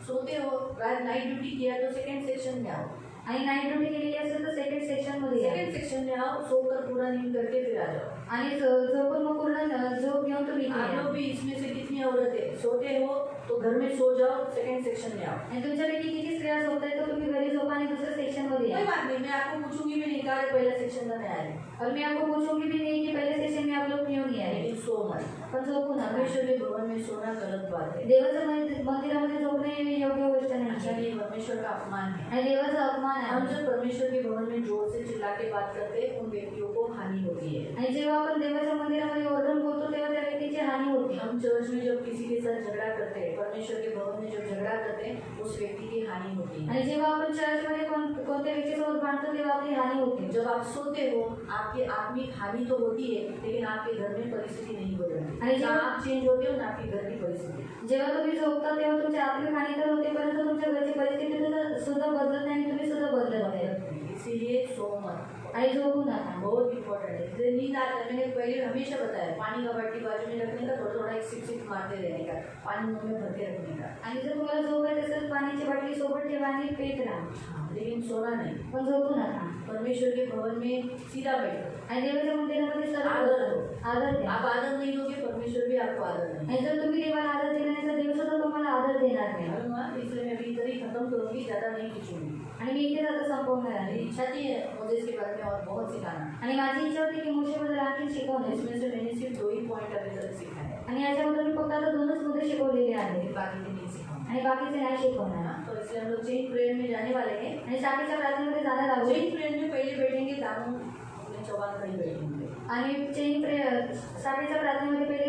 सोते हो. रात नाइट ड्यूटी किया तो सेकंड सेक्शन में आओ. आणि नाईट ड्युटी केलेली असेल तर सेकंड सेक्शन मध्ये या. सेकंड सेक्शन में आओ, सोकर पूरा नींद करके फिर आ जाओ. आणि झोपून मग पूर्ण झोप घेऊन तुम्ही इथे आप या. लोग भी इसमें से कितनी औरतें सोते हो तो घर में सो जाओ, सेकंड सेक्शन में आओ. आणि तुमच्यापैकी किती स्त्रिया झोपताय तर तुम्ही घरी झोपा आणि दुसऱ्या सेक्शन मध्ये कोई या. बात नहीं, मैं आपको पूछूंगी भी नहीं कहा पहला सेक्शन में नहीं आए, और मैं आपको पूछूंगी भी नहीं कि पहले सेशन में आप लोग क्यों नहीं आए. लेकिन सो मत. पण झोपू नका. परमेश्वर के भवन में सोना गलत बात है. देवाच्या मंदिरामध्ये झोपणे ही योग्य गोष्ट अच्छा, नाही. ये परमेश्वर का अपमान है. आणि देवाचा अपमान हम आहे. जब परमेश्वर के भवन में जोर से चिल्ला के बात करते हैं उन व्यक्तियों को हानि होती है. आणि जेव्हा आपण देवाच्या मंदिरामध्ये ओरडून बोलतो तेव्हा त्या व्यक्तीची हानी होते. हम चर्च में जब किसी के साथ झगड़ा करते हैं, परमेश्वर के भवन में जब झगड़ा करते हैं उस व्यक्ति की हानि होती है. आणि जेव्हा आपण चर्चमध्ये कोणत्या व्यक्तीसोबत भांडतो तेव्हा आपली हानी होते. जब आप सोते हो आपकी आत्मिक हानि तो होती है, लेकिन आपके घर में परिस्थिति नहीं बदलती. अरे जब आप चेंज होते हो ना आपके घर की परिस्थिति. जेव्हा तुम्ही झोपता तेव्हा तुमची आत्मिक हानी तर होते परंतु तुमच्या घरची परिस्थिती सुद्धा बदलत नाही आणि तुम्ही सुद्धा बदलत नाही. इसीलिए सो मत. आणि झोपू नका. बहुत इंपॉर्टेंट है. इसलिए नींद आता है, मैंने पहले हमेशा बताया पानी का बाल्टी बाजू में रखने का, थोड़ा थोड़ा एक सिप सिप मारते रहने का, पानी मुंह में भर के रखने का. आणि जर तुम्हाला झोप येत असेल पाण्याची बाटली सोबत ठेवा आणि पेट राहा. लेकिन सोना नहीं. पण झोपू नका. परमेश्वर के भवन में सीधा बैठो. आणि देवाच्या मंदिरामध्ये सरळ आदर बसा. दो. आदर द्या. आप आदर नहीं दोगे परमेश्वर भी आपको आदर नहीं. आणि जर तुम्ही देवाला आदर दिला नाही तर देव सुद्धा तुम्हाला आदर देणार नाही. मालूम है? इसलिए मैं अभी इधर ही खत्म करूंगी, ज्यादा नहीं खींचूंगी. आणि मी इथे आता संपवणार मेरी आहे. इच्छा थी मोसेस के बारे में और बहुत सिखाना. आणि माझी इच्छा होती की मोशेबद्दल आणखी शिकवणे. इसमें से मैंने सिर्फ 2 ही पॉइंट अभी तक सिखाए हैं. आणि याच्याबद्दल मी फक्त आता 2च मुद्दे शिकवलेले आहेत. बाकी के नहीं सिखाऊंगी. आणि बाकीचे नाही शिकवणार. तो इसलिए हम लोग चेन प्रेयर में जाने वाले हैं. आणि साखळीच्या प्रार्थनेमध्ये जाणार आहोत. चेन प्रेयर में पहले बैठेंगे दामू अपने चौहान खड़ी बैठेंगे. आणि चेन प्रेयर साखळीच्या प्रार्थनेमध्ये पहिले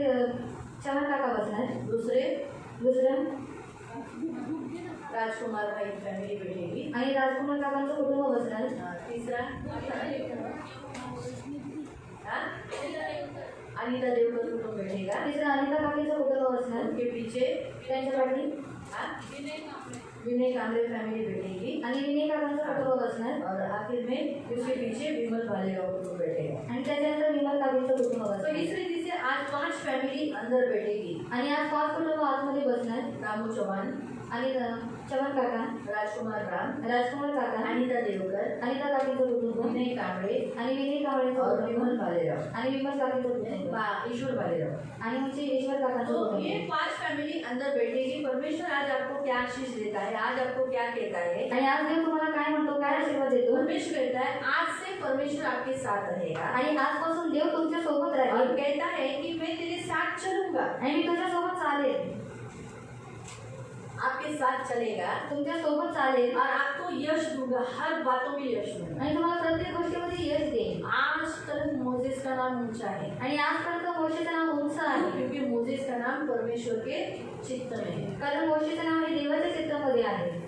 चव्हाण काका बसणार. दुसरं राजकुमार भाई फैमिली बैठेगी. आणि राजकुमार काकांचं कुटुंब बसणार. तीसरा अनिता देवकर कुटुंब बैठेगा. तिसरं अनिता काकींचं कुटुंब बसणार. उनके पीछे त्यांच्या पाठी विनय कांबळे फैमिली बैठेगी. आणि विनय काकांचं कुटुंब बसणार. और आखिर में उसके पीछे विमल भालेराव कुटुंब बैठेगा. आणि त्याच्यानंतर विमल काकींचं कुटुंब तो बसणार. इस रीति से आज 5 फैमिली अंदर बैठेगी. आणि आज 5 कुटुंब आतमध्ये बसणार. रामू चौहान, आणि चव्हाण काका, राजकुमार राम, राजकुमार काका, अनिता देवकर, अनिता काकींचं कुटुंब विनय कांबळे आणि विनय कावळेंचं और कुटुंब विमल भालेराव, आणि विमल काकींचं कुटुंब ईश्वर भालेराव. आणि म्हणजे ईश्वर काकांचं तो कुटुंब. ये 5 फैमिली अंदर बैठेगी. परमेश्वर आज आपको क्या आशीष देता है, आज आपको क्या कहता है. आणि आज देव तुम्हाला काय म्हणतो, काय आशीर्वाद देतो. परमेश्वर कहता है आज से परमेश्वर आपके साथ रहेगा. आणि आजपासून देव तुमच्या सोबत और राहील. कहता है कि मैं तेरे साथ चलूंगा. आणि मी तुझ्या सोबत चालेल. आपके साथ चलेगा तुमच्या सोबत चालेल. और आपको यश दूंगा, हर बातों में यश दूंगा. आणि तुम्हाला प्रत्येक गोष्टीमध्ये यश देईल. आज तक मोजेस का नाम ऊंचा है. आणि आजपर्यंत मोशेचं नाव उंच आहे. क्योंकि मोजेस का नाम परमेश्वर के चित्त में है. कारण मोशेचं नाव हे देवाच्या चित्रामध्ये आहे.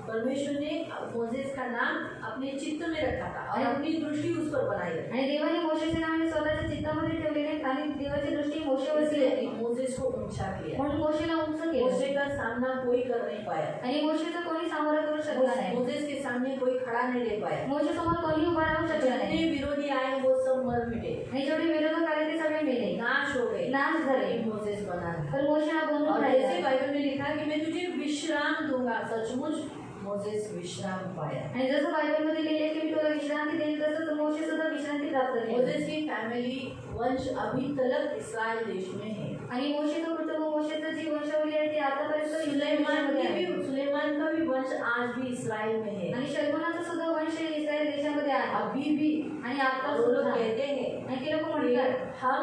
परमेश्वर ने मोजेस का नाम अपने चित्त में रखा था और अपनी दृष्टि उस पर बनाई है. आणि देवाने मोशेचे नाव हे स्वतःच्या चित्तामध्ये ठेवलेले आणि देवाची दृष्टी मोशेवरती होती. मोजेस को ऊंचा किया. म्हणून मोशेला उंच केलं. मोसे का सामना कोई कर नहीं पाया. आणि मोशेचं कोणी सामोरं करू शकला नाही. मोजेस के सामने कोई खड़ा नहीं रह पाया. मोशेसमोर कोणी उभा राहू शकला जितने नाही. विरोधी आए वो सब मर मिटे, आणि जेवढे विरोधक आले ते सगळे मेले, नाश हो गए, नाश झाले. मोजेस बना. पण मोशे हा बनून और जैसे राहिला. बाइबल में लिखा कि मैं तुझे विश्राम दूंगा, सचमुच मोजेस विश्राम पाया. आणि जसं बायबलमध्ये लिहिले की मी तुला विश्रांती देईल, तसंच मोशे सुद्धा विश्रांती प्राप्त केली. मोजेस की फैमिली वंश अभी तक इस्राएल देश में है. आणि मोशेचं कुटुंब, मोशेचं जी वंशावली आहे ती आतापर्यंत सुलेमान देशामध्ये की आहे. भी, सुलेमान का भी वंश आज भी इस्राएल में है. आणि शल्मोनाचं सुद्धा वंश इस्रायल देशामध्ये आहे. अभी भी. आणि आता और वो लोग सुद्धा. कहते हैं आणि ते लोक कि म्हणतात हम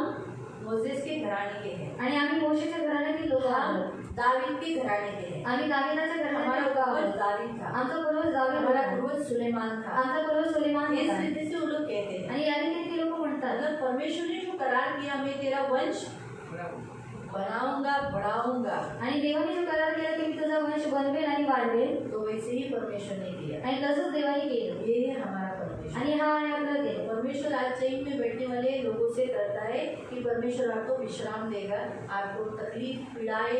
मोजेस के घराने के हैं, आणि आम्ही मोशेच्या घराण्यातील लोक हम आहोत. दावीद के घराने के हैं. आम्ही दाविदाच्या घराण्यातील लोक हमारा पूर्वज आहोत. दावीद था, आमचा पूर्वज दावीद हमारा होता. पूर्वज सुलेमान था. आमचा पूर्वज सुलेमान इस होता. रीति से वो लोग कहते हैं. आणि या रीतीने ती लोक म्हणतात अगर परमेश्वर ने जो करार किया मैं तेरा वंश बनाऊंगा, बढ़ाऊंगा, आणि देवाने जो करार केला की मी तुझा वंश बनवेल आणि वाढवेल, तो वैसे ही परमेश्वर ने किया. आणि तसंच देवाने केलं. ये है हमारा परमेश्वर. आणि हा आहे आपला देव. परमेश्वर आज चैन में बैठने वाले लोगों से करता है कि परमेश्वर आपको विश्राम देगा. आपको तकलीफ, पीड़ाएं,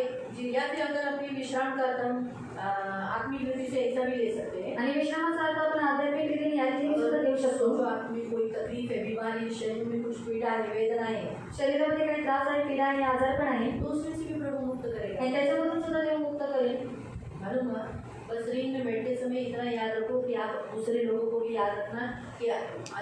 या फिर अगर अपनी विश्राम का अर्थ हम आत्मिक दृष्टि से ऐसा भी ले सकते हैं. आणि विश्रामाचा अर्थ आपण आध्यात्मिक रीतीने या रीतीने सुद्धा देऊ शकतो. तो आप में कोई तकलीफ है, बीमारी, शरीर में कुछ पीड़ा है, वेदना है, शरीरामध्ये काही त्रास आहे, पीडा आहे, आजार पण आहे, तो उसमें से भी प्रभु मुक्त करेगा. आणि त्याच्यामधून सुद्धा देव मुक्त करेल. मालूम है? बस रीन में बैठते समय इतना याद रखो कि आप दूसरे लोगों को भी याद रखना कि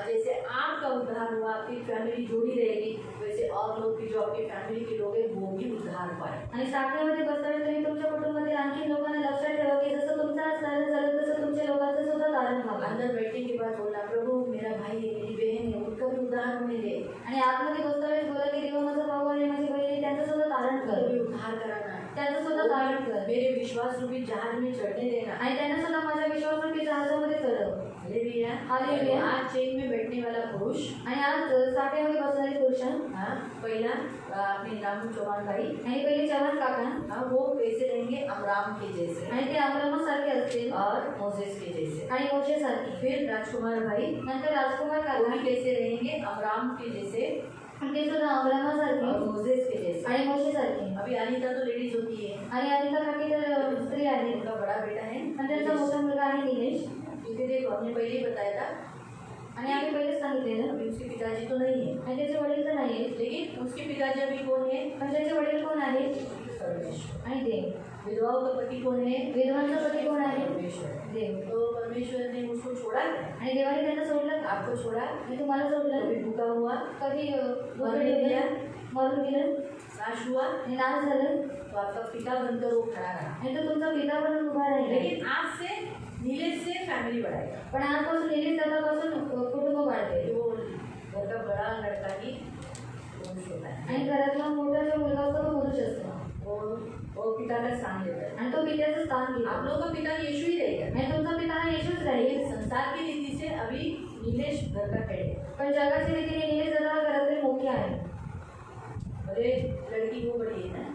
जैसे आपका उद्धार हुआ, आपकी फैमिली जुड़ी रहेगी, वैसे और लोग भी जो आपकी फैमिली के लोग हैं वो भी उद्धार पाए. आणि साखरेमध्ये बसताना तुम्ही तुमच्या कुटुंबातील आणखी लोकांना लक्षात ठेवा की जसं तुमचं आज तारण झालं तसं तुमच्या लोकांचं सुद्धा तारण व्हावं. अंदर बैठने के बाद बोला, प्रभु मेरा भाई है, मेरी बहन है, उनका भी उद्धार होने दे. आणि आतमध्ये बसतावेळेस बोला की देवा माझा भाऊ आणि माझी बहीण आहे, त्यांचं सुद्धा तारण उनको कर. भी उद्धार कराना. त्यांचं सुद्धा तारण कर. मेरे विश्वास रूपी जहाज में चढ़ने देना. आणि त्यांना सुद्धा माझ्या विश्वासाची जहाजामध्ये चढव. हालेलुया. हालेलुया. आज चेन में बैठने वाला पुरुष, आणि आज साठ्यामध्ये बसणारे पुरुष हाँ, पहला अपने रामू चौहान भाई, आणि पहिले चव्हाण काका, हाँ, वो कैसे रहेंगे? अमराम के जैसे आणि ते अमरामासारखे असतील और मोजेस के जैसे. आणि मोशेसारखे. फिर राजकुमार भाई, नंतर राजकुमार वो काका, भी कैसे रहेंगे? अमराम के जैसे आणि ते सुद्धा और अमरामासारखे मोजेस के जैसे. आणि मोशेसारखे. अभी अनिता तो लेडीज होती है, आणि अनिता काकी तर स्त्री आहे. उनका बड़ा बेटा है, आणि त्यांचा मोठा मुलगा आहे निलेश. क्योंकि देखो हमने पहले ही बताया था, आणि आम्ही पहिलेच सांगितलेलं. अभी उसके पिताजी तो नहीं है, आणि त्याचे वडील तर नाही आहेत. लेकिन उसके पिताजी अभी कौन है? पण त्याचे वडील कोण आहेत? परमेश्वर. आणि देव. विधवाओं का पति कौन है? विधवांचा पती कोण आहे? परमेश्वर. देव. तो परमेश्वर ने उसको छोड़ा है, आणि देवाने त्यांना सोडलं. आपको छोड़ा, आणि तुम्हाला सोडलं. कभी भूखा हुआ, कधी मरून गेला, मरून गेलं नाश हुआ, आणि नाश झालं, तो आपका पिता बनकर वो खड़ा रहा. आणि तो तुमचा पिता बनून उभा राहिला. लेकिन आज से नीलेश से फैमिली बढ़ाएगा. पण आजपासून निलेश दादापासून कुटुंब वाढते. तो घर का बड़ा लड़का ही पुरुष होता है. आणि घरातला मोठा जो मुलगा असतो तो पुरुष असतो. वो वो पिता का स्थान लेता है। आणि तो पित्याचं स्थान घेतो. आप लोगों का पिता यीशु ही रहेगा। आणि तुमचा पिता हा येशूच राहील. संसार की रीति से अभी नीलेश घर का हेड है, पण जगाच्या रीतीने निलेश दादा हा घरातील मुख्य आहे. अरे लड़की वो बड़ी है ना,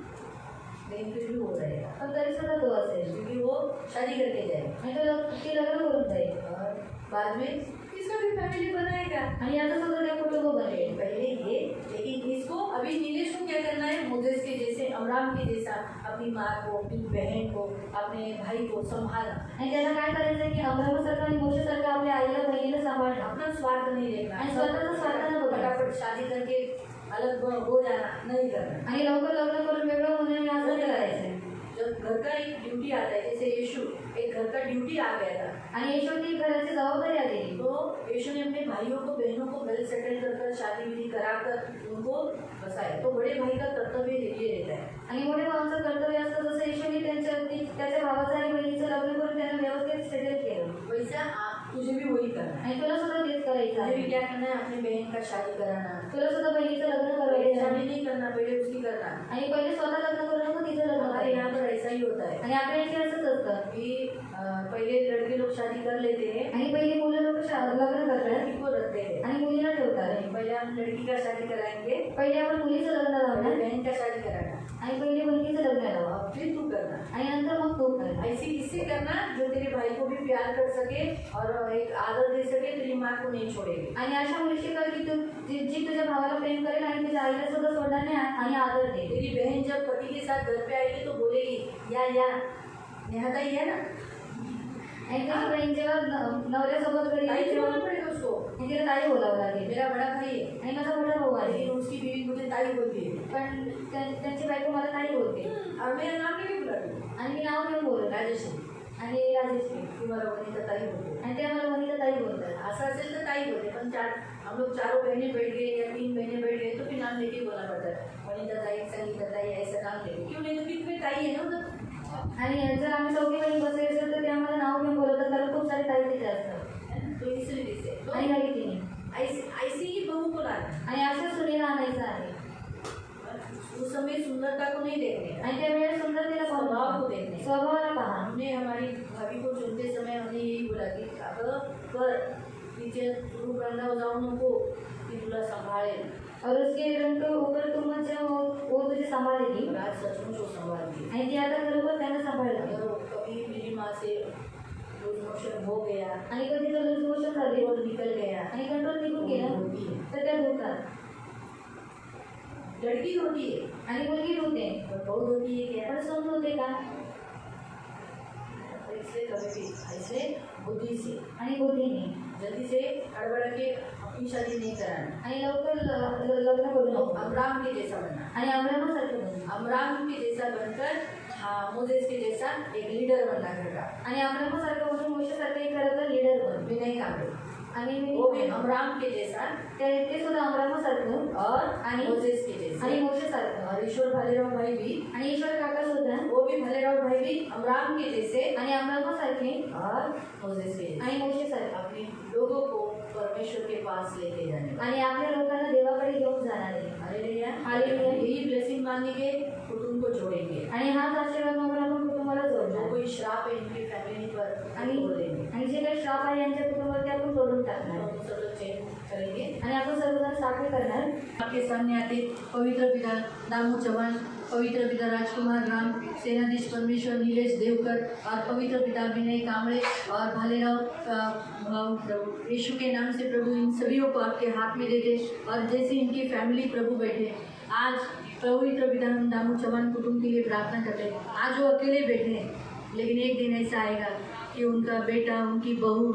लेकिन फिर भी वो रहेगा पण तरी सुद्धा तो असेल. क्योंकि वो शादी करके जाएगा आणि तो ती लग्न करून जाईल. और बाद में इसका भी फैमिली बनाएगा। आणि याचा सुद्धा ते कुटुंब बनेल. पहले ये, लेकिन इसको अभी नीलेश को क्या करना है, मोजेस के जैसे, अमराम के जैसा अपनी माँ को, अपनी बहन को, अपने भाई को संभालना। आणि त्याला काय करायचं आहे की अब्राहमासारखं आणि मोशेसारखं आपल्या आईला बहिणीला सांभाळणं. अपना स्वार्थ नहीं देखना, आणि स्वतःचा स्वार्थ न बघायचा. फटाफट शादी करके अलग हो जाना नहीं करना। आणि लवकर लग्न करून वेगळं होणे असं नाही करायचं. जब घर का एक ड्यूटी आता है, जैसे यीशु एक घर का ड्यूटी आ गया था, आणि येशूची घराची जबाबदारी आली. तो यीशु ने अपने भाइयों को, बहनों को वेल सेटल कर शादी विधि कराकर उनको बसाया। तो बड़े भाई का कर्तव्य ये रहता है। आणि मोठे भावाचं कर्तव्य असतं जसं येशूने त्याच्या भावाचं आणि बहिणीचं लग्न करून त्यांना व्यवस्थित सेटल केलं. वैसा तुझे भी वही करना है। आणि तुला सुद्धा तेच करायचं तुझे आहे. भी क्या करना है, अपनी बहन का शादी कराना, तुला सुद्धा बहिणीचं लग्न पहले करायचं शादी आहे. नहीं करना, पहले उसकी करना। आणि पहिले स्वतः लग्न करून मग तिचं लग्न हमारे यहाँ करायचं. पर ऐसा ही होता है आणि आपल्या इथे असंच असतं कि पहले लड़के लोग शादी कर लेते हैं, आणि पहिले मुलं लोक लग्न करतात लड़की को रखते हैं। आणि मुलीला ठेवतात. नहीं, पहले हम लड़की का शादी कराएंगे, पहिले आपण मुलीचं लग्न पहले लावणार बहन का शादी कराना, आणि पहिले बहिणीचं लग्न लावा अब फिर तू करना। आणि नंतर मग तू कर. ऐसी इससे करना जो तेरे भाई को भी प्यार कर सके और एक आदर दे सके, तेरी माँ को नहीं छोड़ेगी। आणि अशा मुलीशी कर की तू जी तुझ्या भावाला प्रेम करेल आणि तुझ्या आईला सुद्धा सोडणार नाही आणि आदर दे. तेरी बहन जब पति के साथ घर पे आएगी तो बोलेगी या नेहा ही है ना, आणि तुझी बहीण जेव्हा नवऱ्यासोबत घरी ताई येईल तेव्हा बोलना पड़ेगा उसको। तिला ताई बोलावं लागेल. मेरा बड़ा भाई है, आणि माझा मोठा भाऊ आहे लेकिन उसकी बीवी मुझे ताई बोलती है पण त्यांची बायको मला ताई बोलते और मेरा नाम नहीं बुलाती, आणि मी नाव घेऊन बोलत राजेश्री आणि राजेश्री तुम्हारा वनिता ताई बोलते। आणि ते मला वनिता ताई बोलतात. ऐसा असेल तो ताई बोलते, पण हम लोग चारों बहनें बैठ गए या 3 बहनें बैठ गए तो फिर नाम लेके बोलना पड़ता है, वनिता ताई, संगीता ताई, ऐसा नाम लेके। क्यों नहीं, तो कितने ताई है ना उधर। आणि जर आम्ही चौघी बहिणी बसले असेल तर ते आम्हाला नाव घेऊन बोलवतात कारण खूप सारे ताई तिथे असतात. तो इस रीति से तो आणि काही तिने ऐसी ही बहू को लाना। आणि अशा सुनेला आणायचं आहे. उस समय सुंदरता को नहीं देखने, आणि त्या वेळेस सुंदरतेला स्वभाव को देखने। स्वभावाला पहा. हमने हमारी भाभी को चुनते समय हमने यही बोला कि अगं कर तिचे रूप रंगा जाऊ नको, ती तुला सांभाळेल। और उसके रंग के ऊपर तुम वो तुझे संभालेगी. और आज सचमुच वो संभालती। आणि ती आता बरोबर त्यांना सांभाळलं. अगर कभी मेरी माँ से लूज मोशन हो गया आणि कधी जर लूज मोशन झाली और निकल गया आणि कंट्रोल निघून गेलं तर त्या धुतात. लड़की होती है आणि मुलगी धुते और बहुत होती है क्या, पण समज होते का. इसलिए कभी भी ऐसे बुद्धि से आणि बुद्धीने जल्दी से हड़बड़ा के अपनी शादी नहीं कराना। आणि लवकर लग्न करू नको. अमराम के जैसा बनना, आणि अमरामासारखं बनणं. अमराम के जैसा बनकर हाँ मोजेस के जैसा एक लीडर बनना घर का। आणि अमरामासारखं बनून मोशेसारखं एक घराचा लीडर बन. विनय कांबळे आणि वो भी अमराम के जैसा ते सुद्धा अमरामासारखं और आणि मोजेस के जैसा। आणि मोशेसारखं. और ईश्वर भालेराव भाई भी, आणि ईश्वर काका सुद्धा वो भी भालेराव भाई भी अमराम के जैसे आणि अमरामासारखे और मोजेस के जैसे आणि मोशेसारखे अपने लोगों को परमेश्वर के पास लेके जाने। आणि आपल्या लोकांना देवाकडे घेऊन जाणारे. Hallelujah, hallelujah. यही ब्लेसिंग मांगेंगे, कुटुंब को जोड़ेंगे। आणि हाच आशीर्वाद मागून आपण कुटुंबाला जो जोडणार. कोई श्राप है इनकी फैमिली पर आणि तोड़ देंगे। आणि जे काही श्राप आहे यांच्या कुटुंबावरती आपण तोडून टाकणार. हम सब लोग चेंज करेंगे। आणि आपण सर्वजण साखळी करणार. आपके सामने आते पवित्र पिता दामू चौहान, पवित्र पिता राजकुमार राम, सेनाधीश परमेश्वर नीलेश देवकर और पवित्र पिता विनय कांबळे और भालेराव प्रभु यीशु के नाम से प्रभु इन सभीयों को आपके हाथ में देते और जैसे इनकी फैमिली प्रभु बैठे आज पवित्र पिता हम दामू चौहान कुटुंब के लिए प्रार्थना करते हैं। आज वो अकेले बैठे हैं, लेकिन एक दिन ऐसा आएगा कि उनका बेटा, उनकी बहू,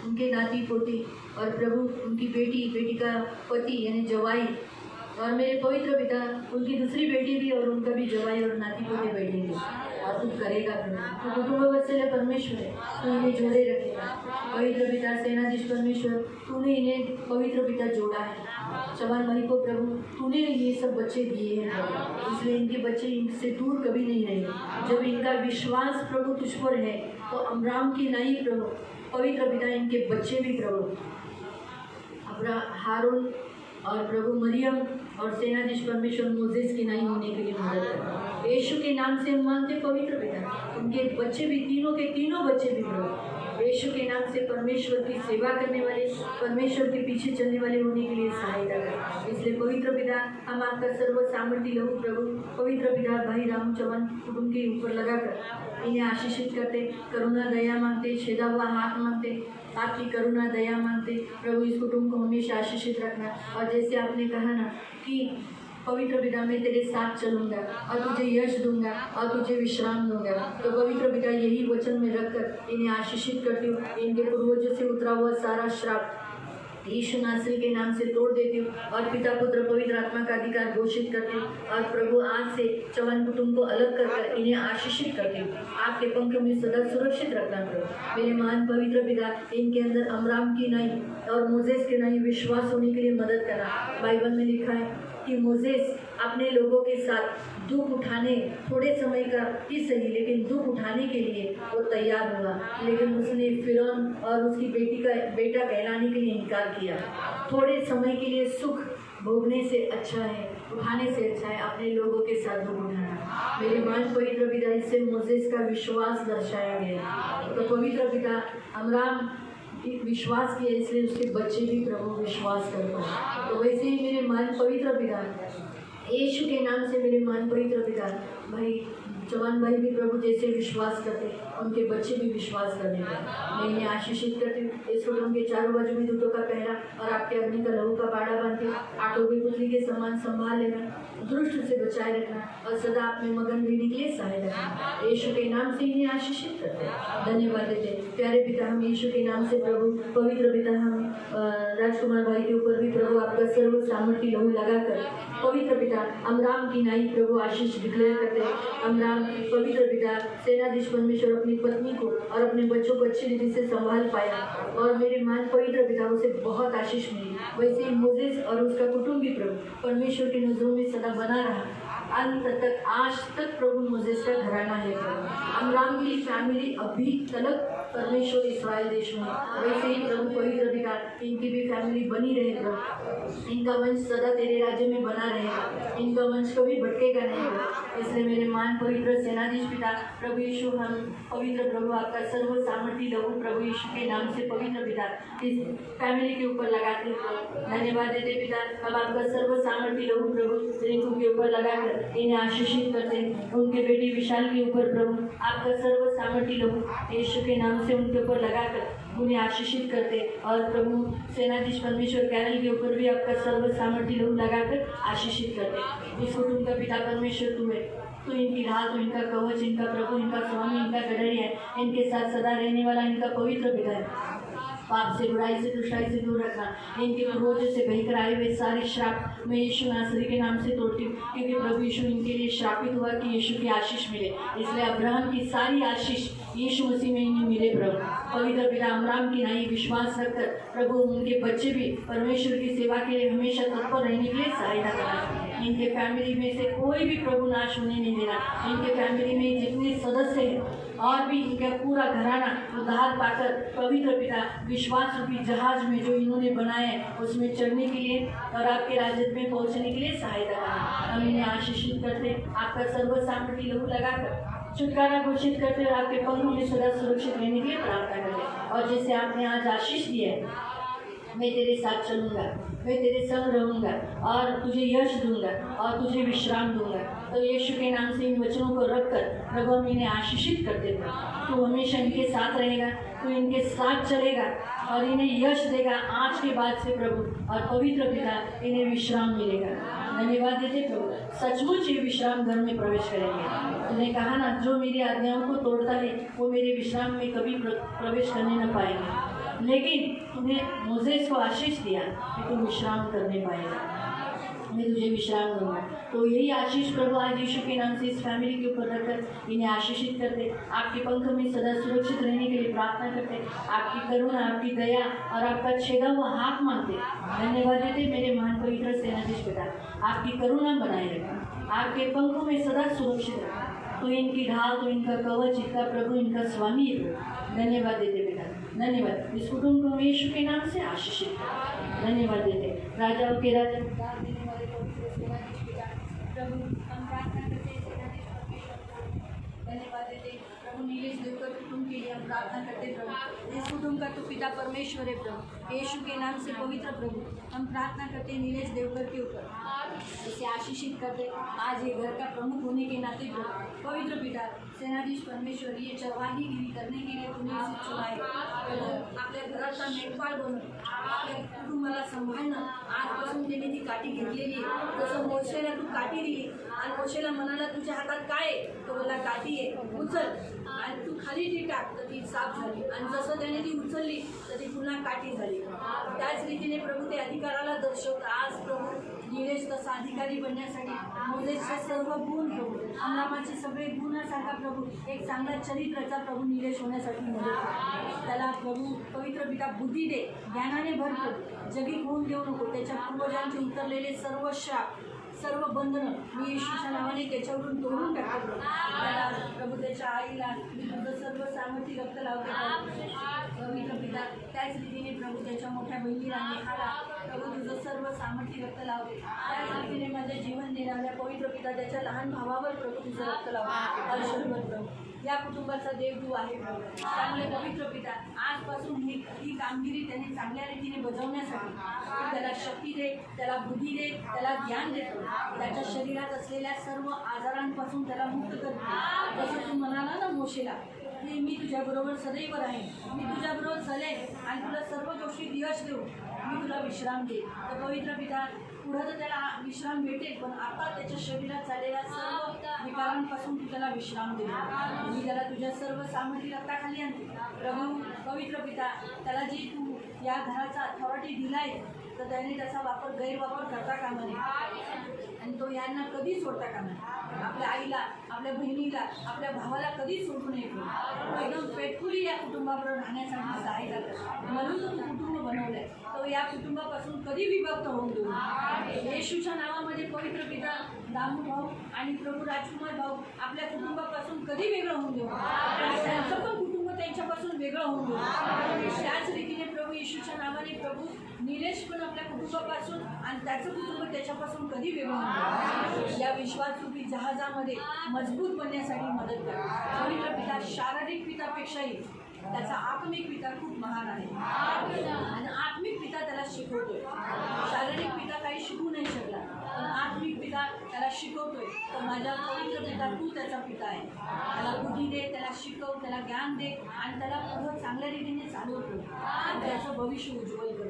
उनके नाती पोती और प्रभु उनकी बेटी का पति यानी जवाई और मेरे पवित्र पिता उनकी दूसरी बेटी भी और उनका भी जवाई और नाती पोते बैठेंगे और तू करेगा प्रभु। तो कुटुंब वत्सल्य परमेश्वर है, तू इन्हें जोड़े रखेगा। पवित्र पिता सेनाधीश परमेश्वर तूने इन्हें पवित्र पिता जोड़ा है। चौहान भाई को प्रभु तूने ये सब बच्चे दिए हैं प्रभु, इसलिए इनके बच्चे इनसे दूर कभी नहीं रहे। जब इनका विश्वास प्रभु तुझ पर है तो अमराम की नहीं प्रभु, पवित्र पिता इनके बच्चे भी प्रभु हारून और प्रभु मरियम और सेनाधीश परमेश्वर मोजेस की नहीं होने के लिए मदद करना। यीशु के नाम से हम मांगते पवित्र पिता, उनके बच्चे भी तीनों के तीनों बच्चे भी प्रभु यीशु के नाम से परमेश्वर की सेवा करने वाले, परमेश्वर के पीछे चलने वाले होने के लिए सहायता करें। इसलिए पवित्र पिता हम आपका सर्व सामर्थ्य लहू प्रभु पवित्र पिता भाई राम चौहान कुटुंब के ऊपर लगाकर इन्हें आशीषित करते, करुणा दया मांगते, छेदा हुआ हाथ मांगते, आपकी करुणा दया मांगते। प्रभु इस कुटुंब को हमेशा आशीषित रखना। और जैसे आपने कहा ना कि पवित्र पिता मैं तेरे साथ चलूंगा और तुझे यश दूंगा और तुझे विश्राम दूंगा, तो पवित्र पिता यही वचन में रखकर इन्हें आशीषित करती हूँ। इनके पूर्वजों से उतरा हुआ सारा श्राप यीशु नासरी के नाम से तोड़ देती हूँ और पिता पुत्र पवित्र आत्मा का अधिकार घोषित करती हूँ। और प्रभु आज से चौहान कुटुंब को अलग कर इन्हें आशीषित करती हूँ। आपके पंख में सदा सुरक्षित रखना प्रभु। मेरे महान पवित्र पिता इनके अंदर अमराम की नहीं और मोजेस के नहीं विश्वास होने के लिए मदद करना। बाइबल में लिखा है कि मोजेस अपने लोगों के साथ दुख उठाने थोड़े समय का ही सही लेकिन दुख उठाने के लिए वो तैयार हुआ, लेकिन उसने फिरौन और उसकी बेटा कहलाने के लिए इनकार किया। थोड़े समय के लिए सुख भोगने से अच्छा है, उठाने से अच्छा है अपने लोगों के साथ दुख उठाना। मेरे मान पवित्र पिता इससे मोजेस का विश्वास दर्शाया गया। तो पवित्र पिता अमराम विश्वास किया इसलिए उसके बच्चे भी प्रभु विश्वास कर पाए। तो वैसे ही मेरे मान पवित्र पिता यीशु के नाम से मेरे मान पवित्र पिता भाई जवान भाई भी प्रभु जैसे विश्वास करते उनके बच्चे भी विश्वास करने का मैं इन्हें आशीषित करती हूँ। इस कुटुंब के चारों बाजू में दूतों का पहरा और आपके अग्नि का लहू का बाड़ा बांधती हूँ। आटो की पुतली के समान संभाल लेना, दुष्ट से बचाए रखना और सदा आपने मगन लेने के लिए सहाय रखना। यीशु के नाम से इन्हें आशीषित करते धन्यवाद देते। प्यारे पिता हम यीशु के नाम से प्रभु पवित्र पिता हम राजकुमार भाई के ऊपर भी प्रभु आपका सर्व सामर्थ्य लहू लगाकर पवित्र पिता अमराम की नाई प्रभु आशीष डिक्लेयर करते। अमराम पवित्र पिता सेनाधीश परमेश्वर अपनी पत्नी को और अपने बच्चों को अच्छी रीति से संभाल पाया और मेरे मान पवित्र पिता उसे बहुत आशीष मिली। वैसे ही मोजेस और उसका कुटुंब भी प्रभु परमेश्वर की नजरों में सदा बना रहा अंत तक, आज तक प्रभु मोजेस का घराना है प्रभु। अमराम की फैमिली अभी तक परमेश्वर इस्राएल देश में, वैसे ही प्रभु पवित्र पिता इनकी भी फैमिली बनी रहे प्रभु। इनका वंश सदा तेरे राज्य में बना रहेगा, इनका वंश कभी भटकेगा नहीं प्रभु। इसलिए मेरे मान पवित्र सेनाधीश पिता प्रभु यीशु हम पवित्र प्रभु आपका सर्व सामर्थ्य लहू प्रभु यीशु के नाम से पवित्र पिता इस फैमिली के ऊपर लगाते धन्यवाद देते पिता। अब आपका सर्व सामर्थ्य लहू प्रभु रिंकू के ऊपर लगाकर इन्हें आशीषित करते। उनके बेटी विशाल के ऊपर प्रभु आपका सर्व सामर्थ्य लहू यीशु के नाम से उनके ऊपर लगाकर उन्हें आशीषित करते। और प्रभु सेनाधीश परमेश्वर कैरल के ऊपर भी आपका सर्व सामर्थ्य लहू लगाकर आशीषित करते। इस कुटुंब का पिता परमेश्वर तू है, तो इनकी राह, तो इनका कवच, इनका प्रभु, इनका स्वामी, इनका गडरिया है, इनके साथ सदा रहने वाला इनका पवित्र पिता है। पाप से, बुराई से, दुष्टाई से दूर रखना। इनके पूर्वजों से बहकर आए हुए सारे श्राप मैं यीशु नासरी के नाम से तोड़ती हूँ, क्योंकि प्रभु यीशु इनके लिए श्रापित हुआ कि यीशु की आशीष मिले। इसलिए अब्राहम की सारी आशीष यीशु मसीह में इन्हें मिले प्रभु। पवित्र पिता अमराम की नाई विश्वास रखकर प्रभु उनके बच्चे भी परमेश्वर की सेवा के लिए हमेशा तत्पर रहने के लिए सहायता करना। इनके फैमिली में से कोई भी प्रभु नाश होने नहीं देना। इनके फैमिली में जितने सदस्य हैं और भी इनका पूरा घराना उद्धार पाकर पवित्र पिता विश्वास रूपी जहाज में जो इन्होंने बनाए हैं उसमें चढ़ने के लिए और आपके राज्य में पहुंचने के लिए सहायता करना। हम इन्हें आशीषित करते, आपका सर्व सामर्थ्य लहू लगाकर छुटकारा घोषित करते और आपके पंखों में सदा सुरक्षित रहने के लिए प्रार्थना करते। और जैसे आपने आज आशीष दिया है, मैं तेरे साथ चलूँगा, मैं तेरे संग रहूँगा और तुझे यश दूंगा और तुझे विश्राम दूंगा। तो यीशु के नाम से इन वचनों को रखकर प्रभु हम इन्हें आशीषित करते हैं। तू हमेशा इनके साथ रहेगा, तू इनके साथ चलेगा और इन्हें यश देगा आज के बाद से प्रभु। और पवित्र पिता इन्हें विश्राम मिलेगा। धन्यवाद देते प्रभु, सचमुच ये विश्राम घर में प्रवेश करेंगे। तुमने कहा ना, जो मेरी आज्ञाओं को तोड़ता है वो मेरे विश्राम में कभी प्रवेश करने न पाएंगे। लेकिन तुमने मोसेस को आशीष दिया कि तुम विश्राम करने पाएगा, मैं तुझे विश्राम दूंगा। तो यही आशीष प्रभु आज यीशु के नाम से इस फैमिली के ऊपर रखकर इन्हें आशीषित करते, आपके पंख में सदा सुरक्षित रहने के लिए प्रार्थना करते, आपकी करुणा, आपकी दया और आपका छेदा हुआ हाथ मांगते। धन्यवाद देते मेरे महान पवित्र सेनाधीश पिता, आपकी करुणा बनाए रखना, आपके पंखों में सदा सुरक्षित रखना। तो इनकी ढाल, तो इनका कवच, इनका प्रभु, इनका स्वामी है प्रभु। धन्यवाद देते बेटा, धन्यवाद। इस कुटुंब को यीशु के नाम से आशीषित कर, धन्यवाद देते। राजाओं के राजा उद्धार देने वाले पवित्र सेनाधीश पिता, प्रभु हम प्रार्थना करते हैं सेनाधीश परमेश्वर को धन्यवाद देते। प्रभु नीलेश देवकर कुटुंब के लिए हम प्रार्थना करते प्रभु। इस कुटुंब का तो पिता परमेश्वर है प्रभु, यीशु के नाम से पवित्र प्रभु हम प्रार्थना करते हैं नीलेश देवकर के ऊपर, इसे आशीषित करते। आज ये घर का प्रमुख होने के नाते प्रभु पवित्र पिता सेनाधीश परमेश्वर ये चरवाहीगिरी करने के लिए तुम्ही इसे चुनाए। आपल्या घराचा मेंढपाळ बनून आपल्या कुटुंबाला सांभाळणं आजपासून त्यांनी ती काठी घेतलेली आहे। जसं मोशेला तू काठी दिली आणि मोशेला म्हणाला तुझ्या हातात काय आहे, तो मला काठी आहे उचल, आणि तू खाली ती टाक तर ती साफ झाली, आणि जसं त्याने ती उचलली तर ती पुन्हा काठी झाली। त्याच रीतीने प्रभू ते अधिकाराला दर्शवतं। आज प्रभू नीलेश तसा अधिकारी बनण्यासाठी मोजेसचे सर्व गुण प्रभू, अमरामाचे सगळे गुणासारखा प्रभू एक चांगला चरित्राचा प्रभू नीलेश होण्यासाठी मदत कर। त्याला प्रभू पवित्र पिता बुद्धी दे, ज्ञानाने भर प्रभू, जगी होऊन देऊ नको। त्याच्या पूर्वजांचे उतरलेले सर्व शाप, सर्व बंधनं मी येशूच्या नावाने त्याच्यावरून तोडून टाकतो। त्याला प्रभू त्याच्या आईला मी तुझं सर्व सामर्थ्य रक्त लावते पवित्र पिता। त्याच रीतीने प्रभू त्याच्या मोठ्या बहिणीला नेहाला प्रभू तुझं सर्व सामर्थ्य रक्त लावते। त्याच रीतीने माझे जीवन देणाऱ्या पवित्र पिता त्याच्या लहान भावावर प्रभू तुझं रक्त लावते। आयुष्यभर प्रभू या कुटुंबाचा देव तू आहे प्रभू। त्यामुळे पवित्र पिता आजपासून ही कामगिरी त्यांनी चांगल्या रीतीने बजावण्यासाठी त्याला शक्ती दे, त्याला बुद्धी दे, त्याला ज्ञान देतो। त्याच्या शरीरात असलेल्या सर्व आजारांपासून त्याला मुक्त करतो। जसं तू म्हणाला ना मोशेला की मी तुझ्याबरोबर सदैव राहीन, मी तुझ्याबरोबर चलेन आणि तुला सर्व गोष्टी यश देऊ, मी तुला विश्राम दे। तर पवित्र पिता पुढं तर त्याला विश्राम भेटेल, पण आता त्याच्या शरीरात झालेल्या सर्व विकारांपासून तू त्याला विश्राम दे। मी त्याला तुझ्या सर्व सामर्थ्य रक्ताखाली आणते प्रभू। पवित्र पिता त्याला जी तू या घराचा अथॉरिटी दिलाय तर त्याने त्याचा गैरवापर करता कामा नये, आणि तो यांना कधीच सोडता कामा नये। आपल्या आईला, आपल्या बहिणीला, आपल्या भावाला कधीच सोडू नये। एकदम फेटफुली या कुटुंबाबरोबर राहण्यासाठी सहायता कर। म्हणून तो कुटुंब बनवलंय, तो या कुटुंबापासून कधी विभक्त होऊन देऊ। येशूच्या नावामध्ये पवित्र पिता दामू भाऊ आणि प्रभू राजकुमार भाऊ आपल्या कुटुंबापासून कधी वेगळं होऊन देऊ, त्यांचं पण कुटुंब त्यांच्यापासून वेगळं होऊन देऊ। त्याच रीतीने प्रभू येशूच्या नावाने प्रभू नीलेश पण आपल्या कुटुंबापासून आणि त्याचं कुटुंब त्याच्यापासून कधी वेगळं होऊन देऊ। या विश्वासरूपी जहाजामध्ये मजबूत बनण्यासाठी मदत कर पवित्र पिता। शारीरिक पितापेक्षाही त्याचा आत्मिक पिता खूप महान आहे, आणि आत्मिक पिता त्याला शिकवतोय। शारीरिक पिता काही शिकू नाही शकला, पण आत्मिक पिता त्याला शिकवतोय। तर माझ्या पवित्र पिता तू त्याचा पिता आहे, त्याला बुद्धी दे, त्याला शिकव, त्याला ज्ञान दे, आणि त्याला पुढं चांगल्या रीतीने चालवतो, आणि त्याचं भविष्य उज्ज्वल कर।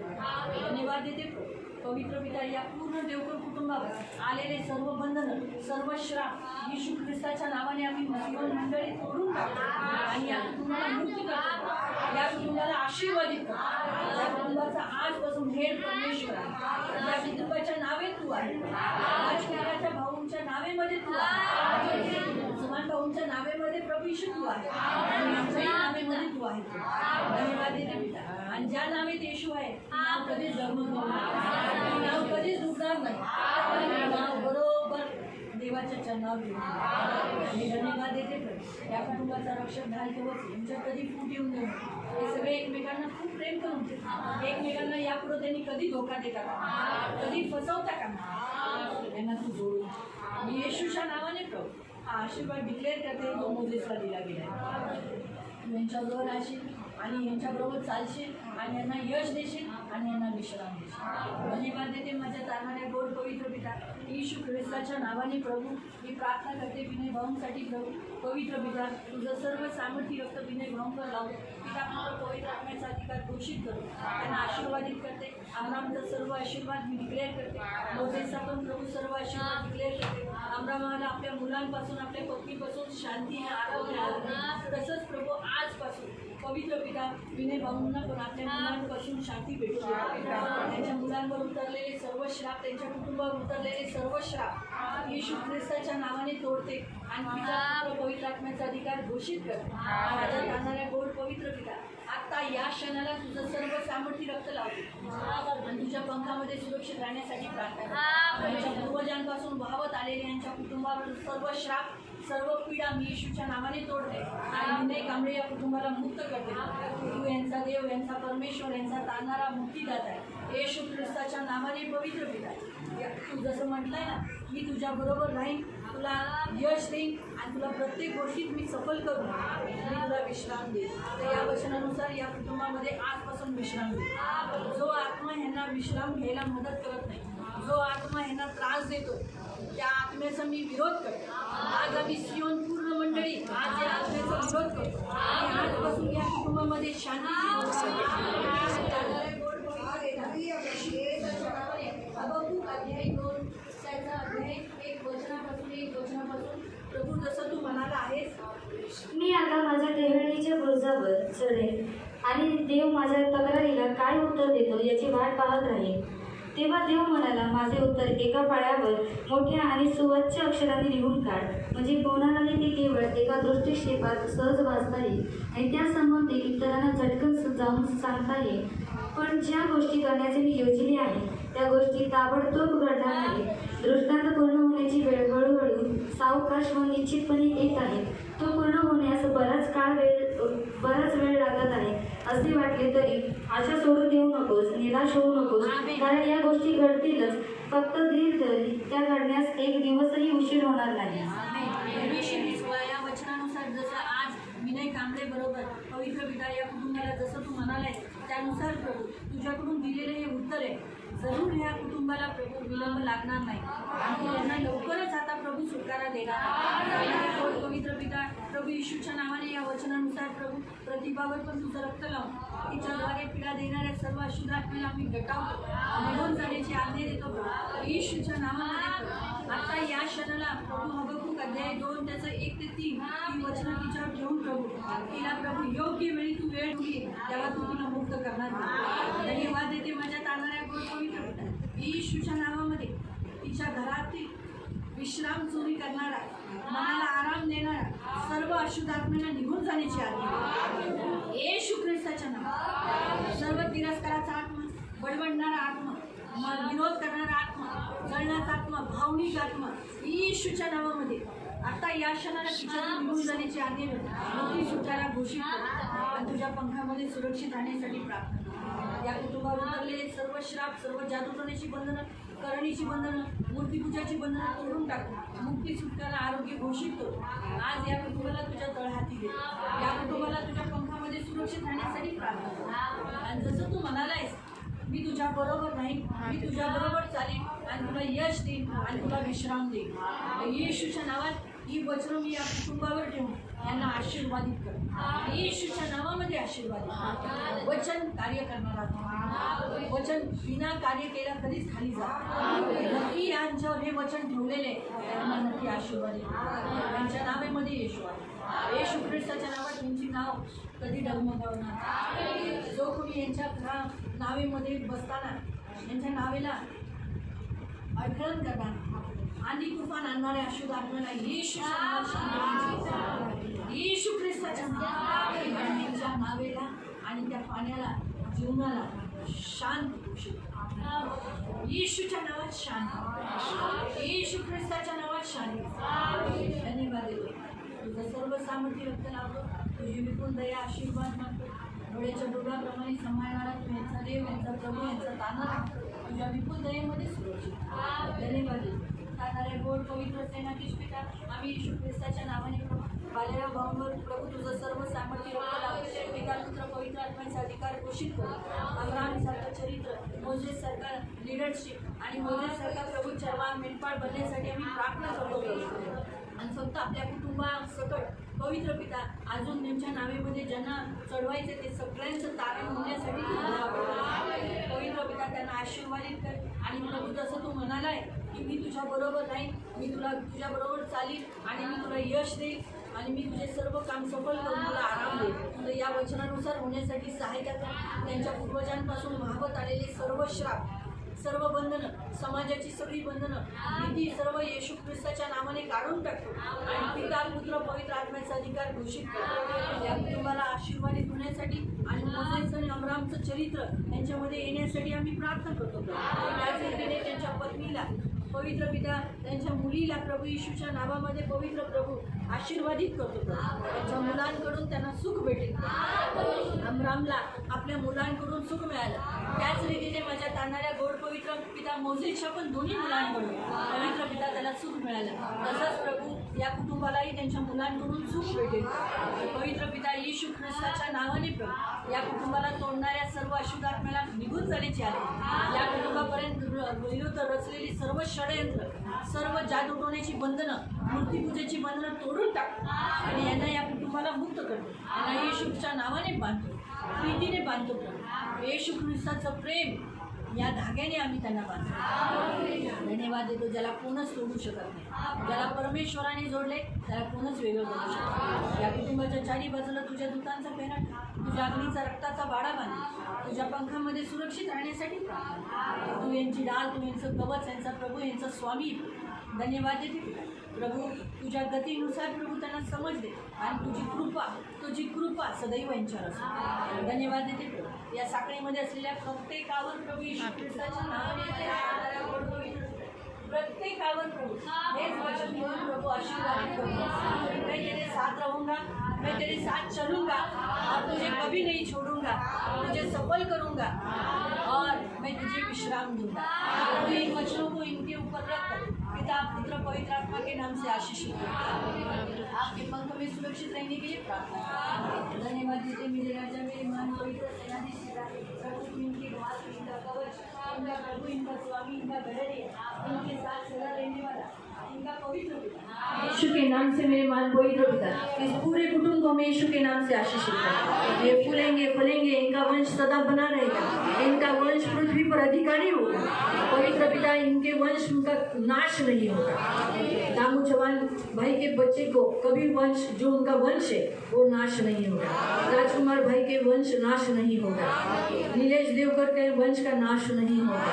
धन्यवाद देते पवित्र पिता। या पूर्ण देवकर कुटुंबावर आलेले सर्व बंधन, सर्व श्राप येशू ख्रिस्ताच्या नावाने आम्ही जीवन मंडळी तोडून टाकतो, आणि या कुटुंबाला मुक्त करतो, या कुटुंबाला आशीर्वादित करतो। या कुटुंबाचा आजपासून हेड परमेश्वर आहे, या कुटुंबाच्या नावे तू आहे। राजकुमाराच्या भाऊंच्या नावेमध्ये तू आहे, सुमान भाऊंच्या नावेमध्ये प्रभू येशू तू आहे, आणि आमच्याही नावेमध्ये तू आहे। धन्यवाद देते पिता। आणि ज्या नावेत येशू आहे ते नाव कधीच डगमगणार नाही, ते नाव कधीच डुबणार नाही, ते नाव बरोबर देवाच्या चरणावर घेऊन। आणि धन्यवाद देते या कुटुंबाचा रक्षक ढाल कवच यांच्यात कधी फूट येऊन नये। हे सगळे एकमेकांना खूप प्रेम करून एकमेकांना यापुढे त्यांनी कधी धोका देता का, कधी फसवता का, यांना तू जोडून मी येशूच्या नावाने प्रभू हा आशीर्वाद डिक्लेअर करते जो मोजेसला दिला गेला। यांच्याबरोबर राहशील आणि यांच्याबरोबर चालशील, आणि यांना यश देशील, आणि यांना विश्राम देशील। धन्यवाद देते माझ्या चालणाऱ्या गोड पवित्र पिता येशू ख्रिस्ताच्या नावाने प्रभू मी प्रार्थना करते विनय भाऊंसाठी प्रभू। पवित्र पिता तुझं सर्व सामर्थ्य रक्त विनय भाऊंवर लावतो पिता। पुढं पवित्र आत्म्याचा अधिकार घोषित करतो, त्यांना आशीर्वादित करते। अब्रामचा सर्व आशीर्वाद मी डिक्लेअर करते, मोजेसचा पण प्रभू सर्व आशीर्वाद डिक्लेअर करते। अब्रामाला आपल्या मुलांपासून, आपल्या पत्नीपासून शांती आरोग्य, तसंच प्रभू आजपासून पवित्र पिता विनय भाऊंना पण आपल्या मुलांपासून शांती भेटू दे। त्यांच्या मुलांवर उतरलेले सर्व श्राप, त्यांच्या कुटुंबावर उतरलेले सर्व श्राप येशू ख्रिस्ताच्या नावाने तोडते, आणि पिता पवित्र आत्म्याचा अधिकार घोषित करते। माझ्या जाणाऱ्या गोड पवित्र पिता आता या क्षणाला तुझं सर्व सामर्थ्य रक्त लावते, आणि तुझ्या पंखामध्ये सुरक्षित राहण्यासाठी प्रार्थना करते। त्यांच्या पूर्वजांपासून वाहवत आलेले यांच्या कुटुंबावर सर्व श्राप, सर्व पीडा मी येशूच्या नावाने तोडते आणि विनय कांबळे या कुटुंबाला मुक्त करते. तू यांचा देव, यांचा परमेश्वर, यांचा तारणारा मुक्तीदाता आहे. येशू ख्रिस्ताच्या नावाने पवित्र पिता, तू जसं म्हटलंय ना, मी तुझ्या बरोबर राहीन, तुला यश देईन आणि तुला प्रत्येक गोष्टीत मी सफल करून मी तुला विश्राम देईन. तर या वचनानुसार या कुटुंबामध्ये आजपासून विश्राम देईन. जो आत्मा ह्यांना विश्राम घ्यायला मदत करत नाही, जो आत्मा ह्यांना त्रास देतो, त्या आत्म्याचा मी विरोध करतो. आज आम्ही सियोन पूर्ण मंडळी आज या आत्म्याचा विरोध करतो आणि आजपासून या कुटुंबामध्ये प्रभू जसं तू म्हणाला आहेस, मी आता माझ्या टेहळणीच्या बुरुजावर चढेल आणि देव माझ्या तक्रारीला काय उत्तर देतो याची वाट पाहत राहील. तेव्हा देव म्हणाला, माझे उत्तर एका पायावर मोठ्या आणि सुवाच्य अक्षरांनी लिहून काढ, म्हणजे कोणालाही ते केवळ एका दृष्टिक्षेपात सहज वाचता येईल आणि त्या संबंधी इतरांना झटकन जाऊन सांगता येईल. पण ज्या गोष्टी करण्याचे मी योजली आहे त्या गोष्टी ताबडतोब घडणार नाही. दृष्टांत पूर्ण होण्याची वेळ हळूहळू सावकाश व निश्चितपणे येत आहे. तो पूर्ण होण्यास बराच वेळ लागत आहे असे वाटले तरी आशा सोडून देऊ नकोस, निराश होऊ नकोस, कारण या गोष्टी घडतीलच. फक्त धीर धर, त्या घडण्यास एक दिवसही उशीर होणार नाही. या वचनानुसार जसं आज विनय कांबळे बरोबर पवित्र पिता या कुटुंबाला जसं तू म्हणालाय त्यानुसार प्रभू तुझ्याकडून दिलेलं हे उत्तर आहे. जरूर ह्या कुटुंबाला प्रभू विलंब लागणार नाही आणि त्यांना लवकरच आता प्रभू सुटकारा देणार. पवित्र पिता प्रभू येशूच्या नावाने या वचनानुसार प्रभू प्रतिभावर पण तुझं रक्त लावून तिच्याद्वारे पीडा देणाऱ्या सर्व अशुद्ध आत्मेला आम्ही गटावतो, निघून जाण्याची आज्ञा देतो. येशूच्या नावामध्ये आता या क्षणाला प्रभू हबक्कूक अध्याय 2 त्याचं 1 ते 3 ही वचनं तिच्यावर ठेवून प्रभू तिला प्रभू योग्य वेळी तू वेळ दिली तेव्हा तू तिला मुक्त करणार. धन्यवाद देते माझ्या तारणाऱ्या पवित्र पिता येशूच्या नावामध्ये तिच्या घरातील विश्राम चोरी करणारा, मनाला आराम देणारा सर्व अशुद्ध आत्मेला निघून जाण्याची आज्ञा येशू ख्रिस्ताच्या नावात. सर्व तिरस्काराचा आत्मा, बडबडणारा आत्मा, विरोध करणारा आत्मा, जळणाचा आत्मा, भावनिक आत्मा येशूच्या नावामध्ये आता या क्षणाला तिच्यातून निघून जाण्याची आज्ञा मोठी सुटायला घोषित कर आणि तुझ्या पंखामध्ये सुरक्षित राहण्यासाठी प्रार्थना. या कुटुंबावर उतरलेले सर्व श्राप, सर्व जादूटोण्याची बंधनं, करणीची बंधनं, मूर्तीपूजाची बंधनं तोडून टाकू, मुक्ती सुटकारा, आरोग्य घोषित करू. आज या कुटुंबाला तुझ्या तळहाती दे, या कुटुंबाला तुझ्या पंखामध्ये सुरक्षित राहण्यासाठी प्रार्थना. आणि जसं तू म्हणालायस मी तुझ्या बरोबर नाही, मी तुझ्या बरोबर चालेन आणि तुला यश देईन आणि तुला विश्राम देईन. येशूच्या नावात ही वचनं मी या कुटुंबावर ठेवून यांना आशीर्वादित कर. येशूच्या नावामध्ये आशीर्वादित. वचन कार्य करणारा, वचन बिना कार्य केला कधीच खाली जा. नक्की यांच्यावर हे वचन ठेवलेले त्यांना नक्की आशीर्वादित. त्यांच्या नावेमध्ये येशू आहे. येशू ख्रिस्ताच्या नावात तुमची नाव कधी डगमगवणार. जो कोणी यांच्या नावेमध्ये बसताना यांच्या नावेला अडखळण करणार आणि तुफान आणणाऱ्या अशुद्ध आत्म्याला येशू ख्रिस्ताच्या त्यांच्या नावेला आणि त्या पाण्याला, जीवनाला शांत येशूच्या नावात शांत, येशू ख्रिस्ताच्या नावात शांत. धन्यवाद देतो. तुझं सर्व सामर्थ्य रक्त लावतो, तुझी विपुल दया आशीर्वाद मागतो. डोळ्याच्या डोळ्याप्रमाणे सांभाळणारा तू यांचा देव, यांचा प्रभू, यांचा तानारा तुझ्या विपुल दयेमध्ये सुरक्षित. धन्यवाद तानाऱ्या गोड पवित्र सेनाधीश पिता आम्ही येशू ख्रिस्ताच्या नावाने बालेराव भाऊंवर प्रभू तुझं सर्व सामर्थ्य रक्त लावतो. पिता पुत्र पवित्र आत्म्याचा अधिकार घोषित करू. अब्राहमसारखं चरित्र, मोसेससारखा लिडरशिप आणि मोसेससारखा प्रभू चरवान मेंढपाळ बनण्यासाठी आम्ही प्रार्थना करतो. आणि फक्त आपल्या कुटुंबासकट पवित्र पिता अजून त्यांच्या नावेमध्ये ज्यांना चढवायचे ते सगळ्यांचं तारण होण्यासाठी पवित्र पिता त्यांना आशीर्वादित कर. आणि प्रभू जसं तू म्हणालाय की मी तुझ्या बरोबर राहीन, मी तुझ्या बरोबर चालीन आणि मी तुला यश देईन आणि मी तुझे सर्व काम सफल करून तुला आराम देईन. तर या वचनानुसार होण्यासाठी सहायता कर. त्यांच्या पूर्वजांपासून वाहवत आलेले सर्व श्राप, सर्व बंधनं, समाजाची सगळी बंधनं, भीती सर्व येशू ख्रिस्ताच्या नावाने काढून टाकतो आणि पिता पुत्र पवित्र आत्म्याचा अधिकार घोषित करतो. या कुटुंबाला आशीर्वादित होण्यासाठी आणि मोसेसने अमरामचं चरित्र त्यांच्यामध्ये येण्यासाठी आम्ही प्रार्थना करतो प्रभू. त्याच रीतीने त्यांच्या पत्नीला पवित्र पिता, त्यांच्या मुलीला प्रभू येशूच्या नावामध्ये पवित्र प्रभू आशीर्वादित करतो प्रभू. त्यांच्या मुलांकडून त्यांना सुख भेटेल. अमरामला आपल्या मुलांकडून सुख मिळालं. त्याच रीतीने माझ्या तारणाऱ्या गोड पवित्र पिता मोझेसच्या पण दोन्ही मुलांकडून पवित्र पिता त्याला सुख मिळालं. तसंच प्रभू या कुटुंबालाही त्यांच्या मुलांकडून सुख भेटेल. पवित्र पिता येशू ख्रिस्ताच्या नावाने प्रभू या कुटुंबाला तोडणाऱ्या सर्व अशुद्ध आत्म्याला निघून जाण्याची आले. या कुटुंबापर्यंत विरुद्ध रचलेली सर्व षडयंत्र, सर्व जादू टोण्याची बंधनं, मूर्तीपूजेची बंधनं तोडून टाक आणि यांना या कुटुंबाला मुक्त करतो. यांना येशूच्या नावाने बांधतो, प्रीतीने बांधतो प्रभू. येशू ख्रिस्ताचं प्रेम या धाग्याने आम्ही त्यांना बांधतो. धन्यवाद देतो. ज्याला कोणच तोडू शकत नाही, ज्याला परमेश्वराने जोडले त्याला कोणच वेगळं करू शकत नाही. या कुटुंबाच्या चारी बाजूला तुझ्या दूतांचा पेरा, तुझ्या अग्नीचा रक्ताचा बाडा बांध, तुझ्या पंखामध्ये सुरक्षित राहण्यासाठी प्रार्थना. तू यांची डाळ, तू यांचं कवच, यांचा प्रभू, यांचा स्वामी. धन्यवाद देते प्रभू. तुझ्या गतीनुसार प्रभू त्यांना समज दे आणि तुझी कृपा सदैव यांच्यावर असो. धन्यवाद देते प्रभू. या साखळीमध्ये असलेल्या प्रत्येकावर प्रभू येशू ख्रिस्ताच्या नावाने प्रत्येकावर प्रभू हेच वचन घेऊन प्रभू आशीर्वादित करूंगा. मैं तेरे साथ रहूँगा, मैं तेरे साथ चलूँगा और तुझे कभी नहीं छोड़ूंगा, तुझे सफल करूँगा और मैं तुझे विश्राम दूंगा. प्रभु इन वचनों को इनके ऊपर रख कर पिता, पुत्र, पवित्र आत्मा के नाम से आशीषित करो. आपके पंख में सुरक्षित रहने के लिए प्रार्थना. धन्यवाद देते मेरे राजा, मेरे महान पवित्र सेनाधीश प्रभु. तू इनकी ढाल, इनका कवच, इनका प्रभु, इनका स्वामी, इनका गढ़रिया, इनके साथ सदा रहने वाला, इनका पवित्र पिता. यीशु के नाम से मेरे महान पवित्र पिता, इस पूरे कुटुंब को मैं यीशु के नाम से आशीषित करता. ये फूलेंगे फलेंगे, इनका वंश सदा बना रहेगा, इनका वंश पृथ्वी पर अधिकारी होगा. पवित्र पिता, इनके वंश का नाश नहीं होगा. दामू चौहान भाई के बच्चे को कभी वंश, जो उनका वंश है वो नाश नहीं होगा. राजकुमार भाई के वंश नाश नहीं होगा. नीलेश देवकर के वंश का नाश नहीं होगा.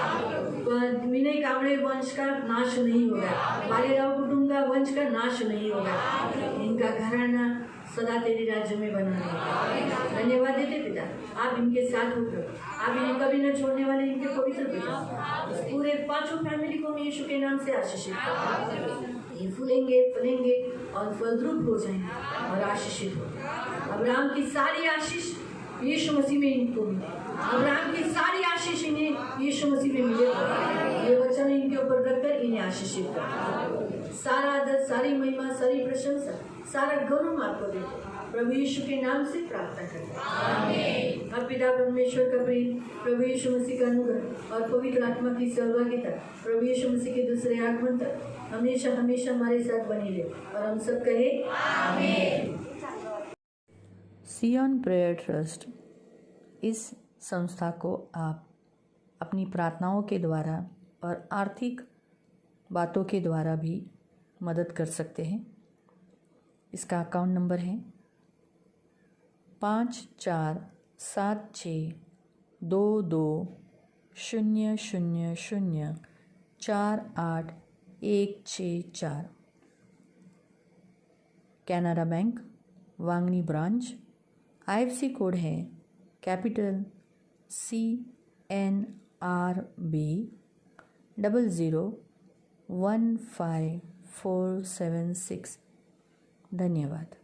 विनय कांबळे वंश का नाश नहीं होगा. बालेराव कुटुंब का वंश का नाश नहीं होगा. इनका घराना सदा तेरे राज्य में बना रहेगा. धन्यवाद देते पिता, आप इनके साथ होकर, आप इन्हें कभी न छोड़ने वाले इनके पवित्र पिता. इस पूरे 5 फैमिली को मैं यीशु के नाम से आशीषित करता हूं. ये फूलेंगे फलेंगे और फलद्रुप हो जाएंगे और आशीषित होंगे. अब्राहम की सारी आशीष यीशु मसीह में इनको मिले. अब्राहम की सारी आशीष इन्हें यीशु मसीह में मिले. ये वचन इनके ऊपर रखकर इन्हें आशीषित करता. सारा आदर, सारी महिमा, सारी प्रशंसा, सारा गौरव आपको देते प्रभु यीशु के नाम से प्रार्थना करते हैं. अब पिता परमेश्वर का प्रेम, प्रभु यीशु मसीह का अनुग्रह और पवित्र आत्मा की सहभागिता प्रभु यीशु मसीह के दूसरे आगमन तक हमेशा हमेशा हमारे साथ बनी रहे. और हम सब कहे आमीन. सियोन प्रेयर ट्रस्ट, इस संस्था को आप अपनी प्रार्थनाओं के द्वारा और आर्थिक बातों के द्वारा भी मदद कर सकते हैं. इसका अकाउंट नंबर है 54762200048164. Canara bank Vangani branch. IFC code है कैपिटल CNRB 0015476. धन्यवाद.